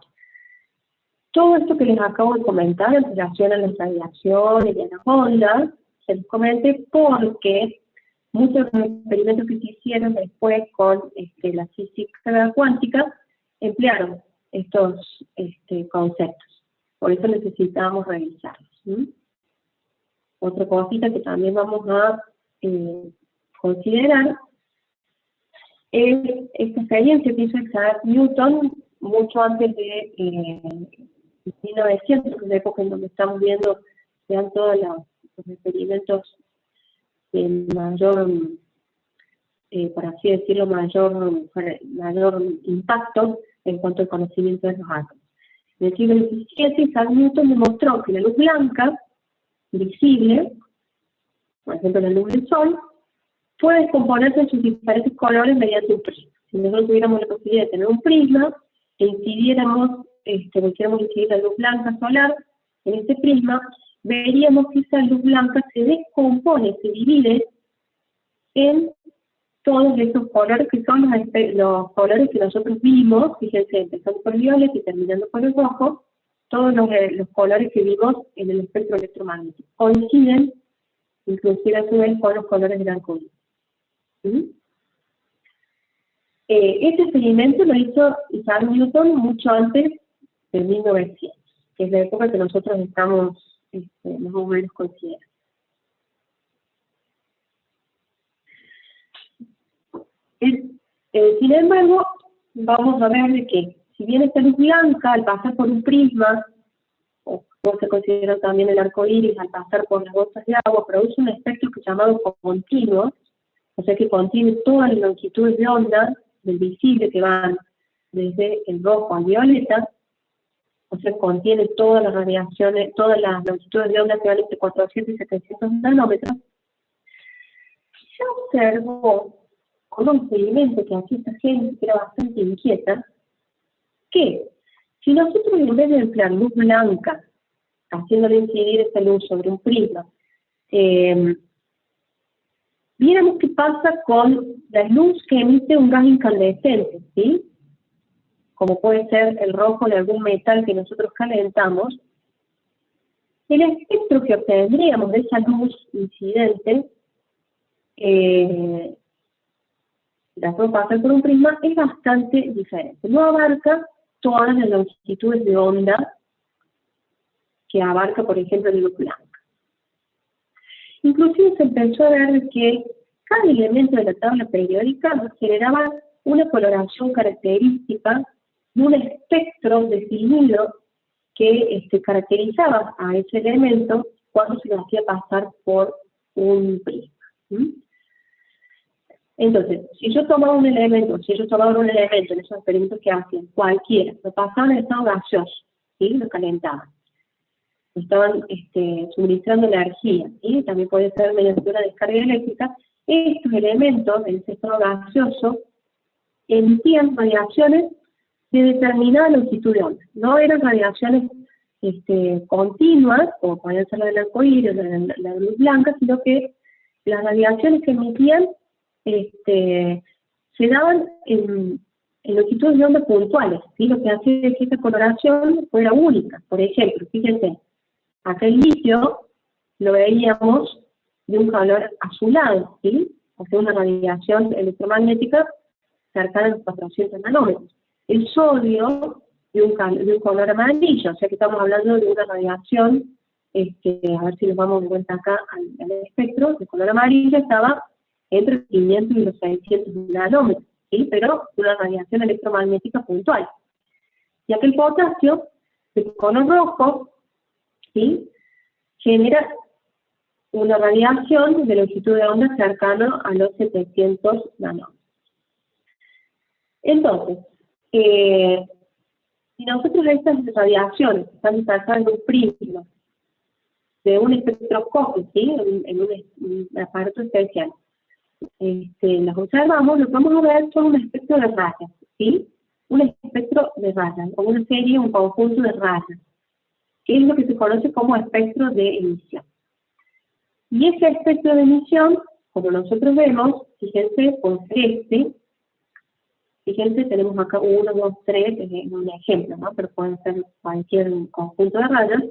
todo esto que les acabo de comentar en relación a las radiaciones y a las ondas, se los comenté porque muchos de los experimentos que se hicieron después con la física cuántica emplearon estos conceptos. Por eso necesitamos revisarlos. Otra cosita que también vamos a considerar es esta experiencia que hizo Isaac Newton mucho antes de 1900, la época en donde estamos viendo vean todos los experimentos de mayor, por así decirlo, mayor impacto en cuanto al conocimiento de los átomos. En el siglo XVII, Isaac Newton demostró que la luz blanca, visible, por ejemplo la luz del sol, puede descomponerse en sus diferentes colores mediante un prisma. Si nosotros tuviéramos la posibilidad de tener un prisma, e incidiéramos, quisiéramos incidir la luz blanca solar en este prisma, veríamos que esa luz blanca se descompone, se divide en todos esos colores que son los colores que nosotros vimos, fíjense, empezando por el violeta y terminando por el rojo, todos los colores que vimos en el espectro electromagnético coinciden, inclusive a su vez, con los colores del arco iris. Este experimento lo hizo Isaac Newton mucho antes de 1900, que es la época que nosotros estamos más o menos considerando. Sin embargo, vamos a ver de que, si bien esta luz blanca, al pasar por un prisma, o como se considera también el arco iris, al pasar por las gotas de agua, produce un espectro que es llamado continuo, o sea que contiene todas las longitudes de onda del visible que van desde el rojo al violeta, o sea, contiene todas las radiaciones, todas las longitudes de onda que van entre 400 y 700 nanómetros. Se observó con un experimento que hacía esta gente que era bastante inquieta, que si nosotros en vez de emplear luz blanca, haciéndole incidir esta luz sobre un prisma, viéramos qué pasa con la luz que emite un gas incandescente, ¿sí? Como puede ser el rojo de algún metal que nosotros calentamos, el espectro que obtendríamos de esa luz incidente, la puedo pasar por un prisma, es bastante diferente. No abarca todas las longitudes de onda que abarca, por ejemplo, la luz blanca. Inclusive se empezó a ver que cada elemento de la tabla periódica generaba una coloración característica de un espectro definido que caracterizaba a ese elemento cuando se lo hacía pasar por un prisma. Entonces, si yo tomaba un elemento, en esos experimentos que hacían, cualquiera, lo pasaban en estado gaseoso, ¿sí? Lo calentaban. Estaban suministrando energía, ¿sí? También puede ser mediante una descarga eléctrica. Estos elementos, en ese estado gaseoso, emitían radiaciones de determinada longitud de onda. No eran radiaciones continuas, como podían ser la del arcoíris o la luz blanca, sino que las radiaciones que emitían se daban en longitudes de onda puntuales, ¿sí? Lo que hacía que esta coloración fuera única. Por ejemplo, fíjense, acá el litio lo veíamos de un color azulado, ¿sí? O sea, una radiación electromagnética cercana a los 400 nanómetros. El sodio de un color amarillo, o sea que estamos hablando de una radiación, a ver si nos vamos de vuelta acá al espectro, de color amarillo estaba entre los 500 y los 600 nanómetros, ¿sí? Pero una radiación electromagnética puntual. Y aquel potasio, de color rojo, ¿sí? Genera una radiación de longitud de onda cercana a los 700 nanómetros. Entonces, si nosotros estas radiaciones están dispersadas en un prisma de un espectroscopio, ¿sí? en un aparato especial, las observamos, lo que vamos a ver son un espectro de rayas, ¿sí? Un espectro de rayas, o una serie, un conjunto de rayas, que es lo que se conoce como espectro de emisión. Y ese espectro de emisión, como nosotros vemos, fíjense, con fíjense, tenemos acá 1, 2, 3, es un ejemplo, ¿no? Pero pueden ser cualquier conjunto de rayas,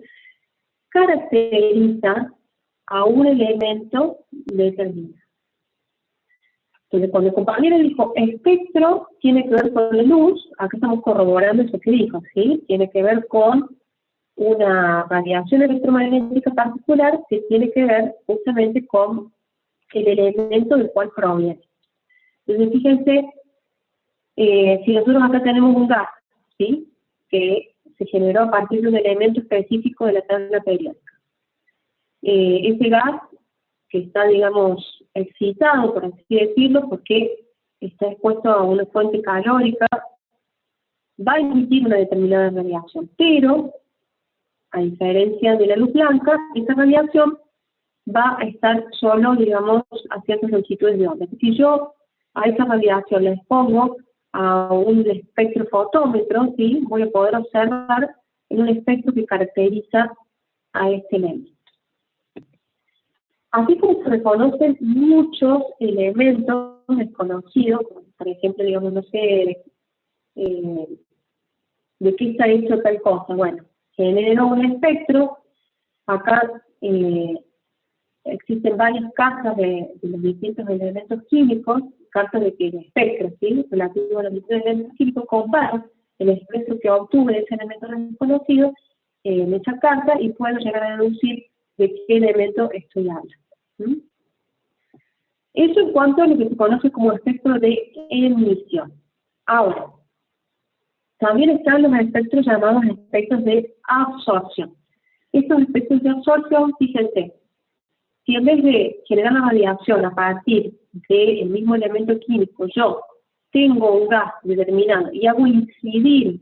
caracteriza a un elemento determinado. Entonces, cuando el compañero dijo espectro, tiene que ver con la luz, acá estamos corroborando eso que dijo, ¿sí? Tiene que ver con una radiación electromagnética particular que tiene que ver justamente con el elemento del cual proviene. Entonces, fíjense, si nosotros acá tenemos un gas, ¿sí? Que se generó a partir de un elemento específico de la tabla periódica. Ese gas, que está, digamos, excitado, por así decirlo, porque está expuesto a una fuente calórica, va a emitir una determinada radiación, pero, a diferencia de la luz blanca, esta radiación va a estar solo, digamos, a ciertas longitudes de onda. Si yo a esa radiación la expongo a un espectrofotómetro, ¿sí? Voy a poder observar en un espectro que caracteriza a este elemento. Así como se reconocen muchos elementos desconocidos, como por ejemplo, digamos, no sé, de qué está hecho tal cosa. Bueno, generó un espectro, acá existen varias cartas de los distintos elementos químicos, cartas de que el espectro, ¿sí? Relativo a los distintos elementos químicos, compara el espectro que obtuve de ese elemento desconocido en esa carta y puedo llegar a deducir de qué elemento estoy hablando. Eso en cuanto a lo que se conoce como espectro de emisión. Ahora, también están los espectros llamados espectros de absorción. Estos espectros de absorción, fíjense, si en vez de generar la radiación a partir del mismo elemento químico, yo tengo un gas determinado y hago incidir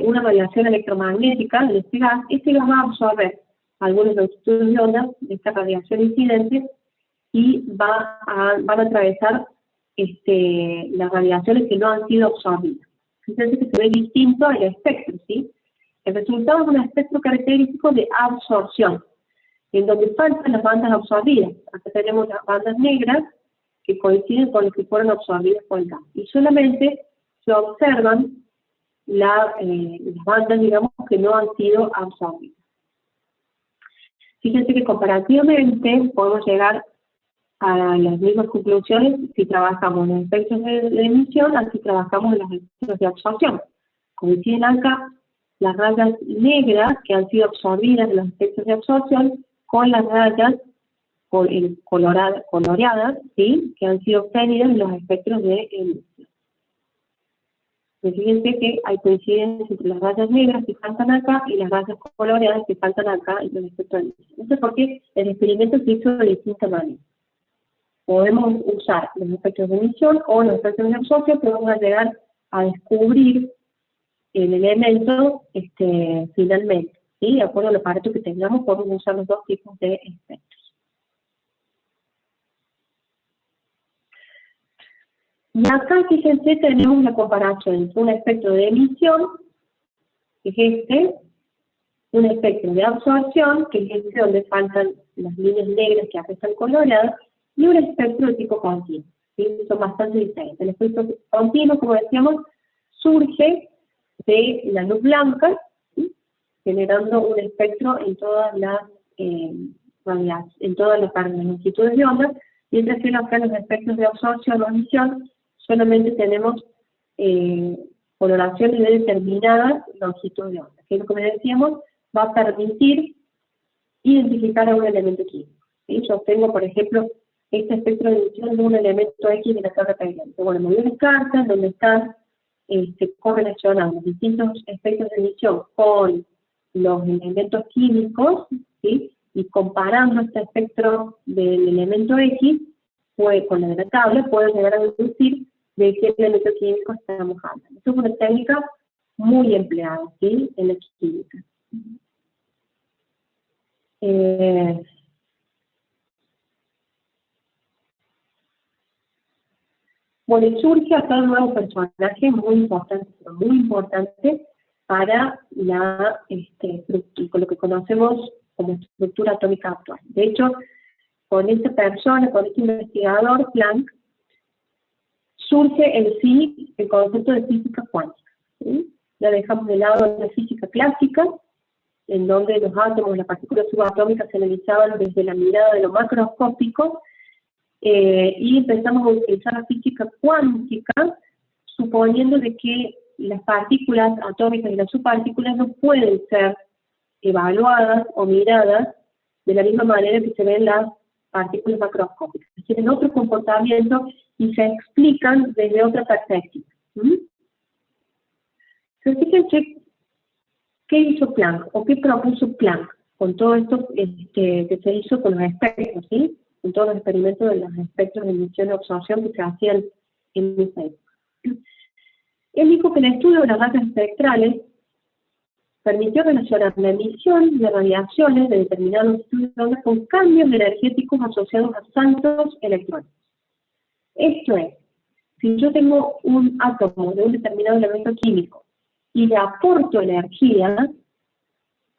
una radiación electromagnética en este gas va a absorber algunos longitudes de onda de esta radiación incidente y van a atravesar las radiaciones que no han sido absorbidas. Entonces, que se ve distinto al espectro, ¿sí? El resultado es un espectro característico de absorción, en donde faltan las bandas absorbidas. Acá tenemos las bandas negras que coinciden con las que fueron absorbidas por el gas. Y solamente se observan las bandas, digamos, que no han sido absorbidas. Fíjense que comparativamente podemos llegar a las mismas conclusiones si trabajamos en los espectros de emisión, así trabajamos en los espectros de absorción. Coinciden acá las rayas negras que han sido absorbidas en los espectros de absorción con las rayas coloreadas, ¿sí?, que han sido obtenidas en los espectros de emisión. Fíjense que hay coincidencia entre las rayas negras que saltan acá y las rayas coloreadas que saltan acá en el espectro de emisión. No sé por qué el experimento se hizo de distinta manera. Podemos usar los efectos de emisión o los efectos de absorción, pero vamos a llegar a descubrir el elemento finalmente, ¿sí? De acuerdo al aparato que tengamos, podemos usar los dos tipos de espectros. Y acá, fíjense, tenemos la comparación entre un espectro de emisión, que es un espectro de absorción, que es donde faltan las líneas negras que acá están coloreadas, y un espectro de tipo continuo, ¿sí? Son bastante diferentes. El espectro continuo, como decíamos, surge de la luz blanca, ¿sí?, generando un espectro en todas las longitudes de onda, mientras que acá los espectros de absorción o emisión solamente tenemos coloraciones de determinada longitud de onda, que, como decíamos, va a permitir identificar a un elemento químico, ¿sí? Yo tengo, por ejemplo, este espectro de emisión de un elemento X de la tabla periódica. Bueno, me dio una carta en donde están correlacionando distintos espectros de emisión con los elementos químicos, ¿sí?, y comparando este espectro del elemento X con la de la tabla, puedo llegar a deducir de qué elemento químico estamos hablando. Esto es una técnica muy empleada, ¿sí?, en la química. Bueno, y surge acá un nuevo personaje muy importante para con lo que conocemos como estructura atómica actual. De hecho, con esta persona, con este investigador, Planck, surge en sí el concepto de física cuántica, ¿sí? Ya dejamos de lado la física clásica, en donde los átomos, las partículas subatómicas se analizaban desde la mirada de lo macroscópico, y empezamos a utilizar la física cuántica, suponiendo de que las partículas atómicas y las subpartículas no pueden ser evaluadas o miradas de la misma manera que se ven las partículas macroscópicas. Tienen otro comportamiento y se explican desde otra perspectiva. Entonces, fíjense qué hizo Planck, o qué propuso Planck con todo esto que se hizo con los espectros, ¿sí?, con todos los experimentos de los espectros de emisión y absorción que se hacían en esa época. Él dijo que el estudio de las rayas espectrales permitió relacionar la emisión de radiaciones de determinados estudios de ondas con cambios energéticos asociados a saltos electrónicos. Esto es, si yo tengo un átomo de un determinado elemento químico y le aporto energía,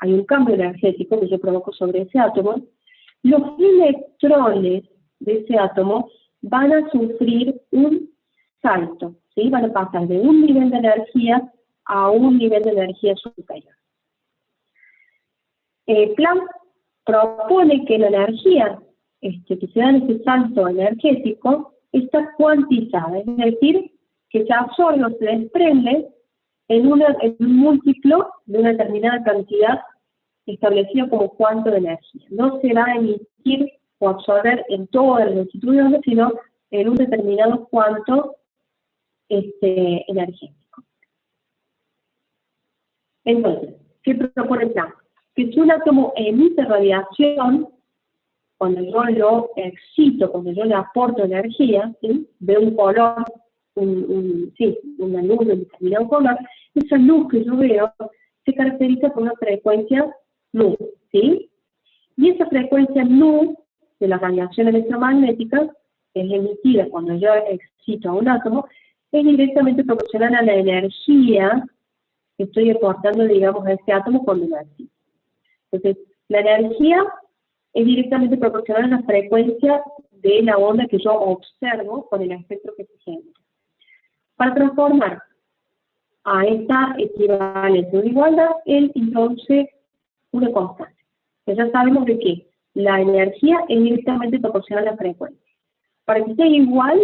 hay un cambio energético que yo provoco sobre ese átomo, los electrones de ese átomo van a sufrir un salto, ¿sí? Van a pasar de un nivel de energía a un nivel de energía superior. Planck propone que la energía que se da en ese salto energético está cuantizada, es decir, que se absorbe o se desprende en un múltiplo de una determinada cantidad establecido como cuánto de energía. No se va a emitir o absorber en toda la longitud de onda, sino en un determinado cuánto energético. Entonces, ¿qué propone Planck? Que si un átomo emite radiación, cuando yo lo excito, cuando yo le aporto energía, ¿sí?, de un color, una luz de determinado color, esa luz que yo veo se caracteriza por una frecuencia nu, ¿sí? Y esa frecuencia nu de la radiación electromagnética, que es emitida cuando yo excito a un átomo, es directamente proporcional a la energía que estoy aportando, digamos, a ese átomo cuando lo excito. Entonces, la energía es directamente proporcional a la frecuencia de la onda que yo observo con el espectro que se genera. Para transformar a esta equivalencia de igualdad, él introduce una constante. Ya sabemos de que la energía es directamente proporcional a la frecuencia. Para que sea igual,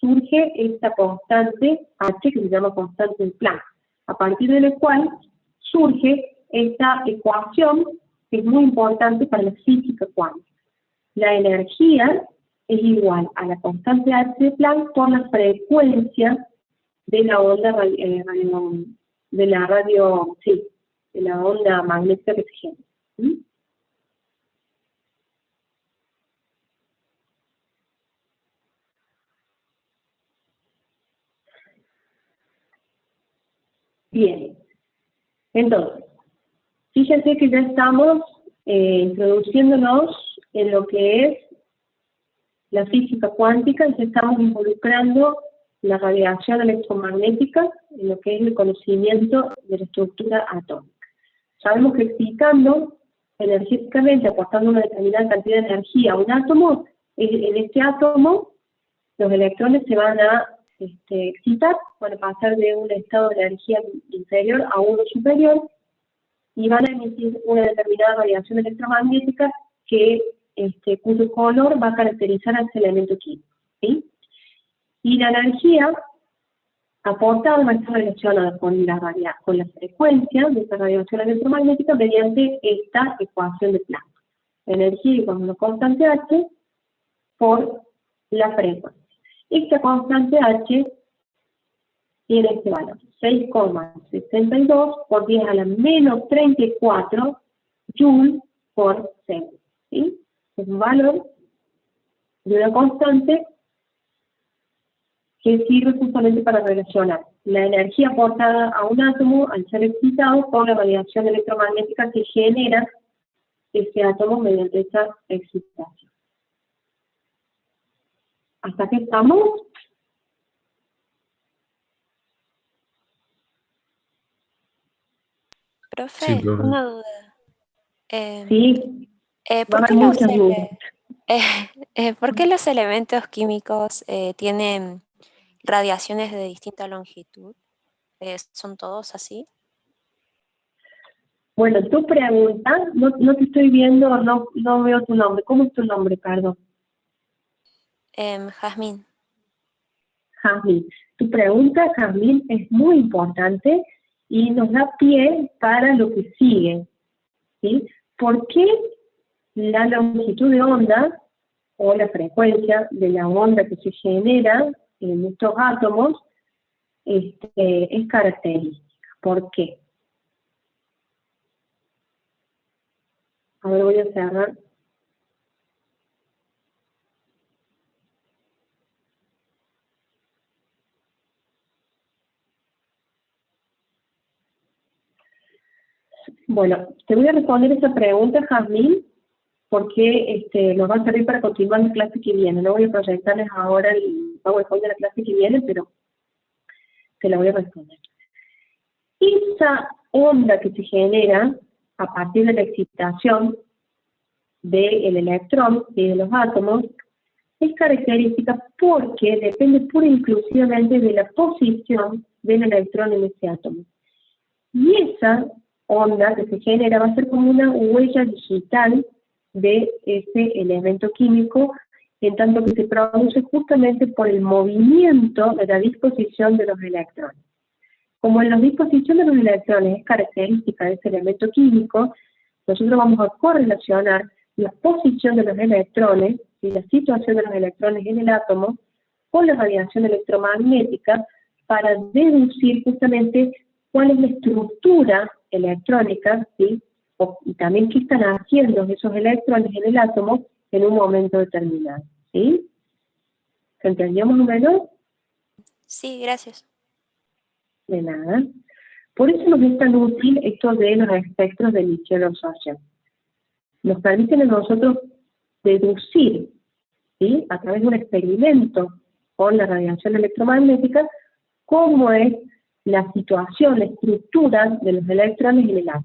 surge esta constante H, que se llama constante de Planck, a partir de la cual surge esta ecuación que es muy importante para la física cuántica. la energía es igual a la constante H de Planck por la frecuencia de la onda de la onda magnética que se genera. ¿Mm? Bien, entonces, fíjense que ya estamos introduciéndonos en lo que es la física cuántica, y ya estamos involucrando la radiación electromagnética en lo que es el conocimiento de la estructura atómica. Sabemos que excitando energéticamente, aportando una determinada cantidad de energía a un átomo, en este átomo los electrones se van a excitar, van a pasar de un estado de energía inferior a uno superior, y van a emitir una determinada radiación electromagnética cuyo color va a caracterizar a ese elemento químico, ¿sí? Y la energía aportada va a estar relacionada con la frecuencia de esa radiación electromagnética mediante esta ecuación de Planck. Energía igual a una constante H por la frecuencia. Esta constante H tiene este valor, 6,62 por 10 a la menos 34 joules por segundo, ¿sí? Es un valor de una constante que sirve justamente para relacionar la energía aportada a un átomo al ser excitado con la radiación electromagnética que genera ese átomo mediante esa excitación. ¿Hasta aquí estamos? Profe, Sí, profe. una duda. Sí, va a ¿Por haber qué muchas dudas. ¿Por qué los elementos químicos tienen radiaciones de distinta longitud? ¿Son todos así? Bueno, tu pregunta, no te estoy viendo, no veo tu nombre. ¿Cómo es tu nombre, perdón? Jazmín. Jazmín. Tu pregunta, Jazmín, es muy importante y nos da pie para lo que sigue, ¿sí? ¿Por qué la longitud de onda o la frecuencia de la onda que se genera en estos átomos es característica? ¿Por qué? A ver, voy a cerrar. Bueno, te voy a responder esa pregunta, Jazmín, porque nos va a servir para continuar la clase que viene. No voy a proyectarles ahora el PowerPoint de la clase que viene, pero te la voy a responder. Esa onda que se genera a partir de la excitación del electrón y de los átomos es característica porque depende pura y exclusivamente de la posición del electrón en ese átomo. Y esa onda que se genera va a ser como una huella digital de ese elemento químico, en tanto que se produce justamente por el movimiento de la disposición de los electrones. Como en la disposición de los electrones es característica de ese elemento químico, nosotros vamos a correlacionar la posición de los electrones y la situación de los electrones en el átomo con la radiación electromagnética para deducir justamente cuál es la estructura electrónica, ¿sí? Y también qué están haciendo esos electrones en el átomo en un momento determinado, ¿sí? ¿Se entendió más o menos? Sí, gracias. De nada. Por eso nos es tan útil esto de los espectros de emisión-absorción. Nos permiten a nosotros deducir, ¿sí?, a través de un experimento con la radiación electromagnética, cómo es la situación, la estructura de los electrones en el átomo.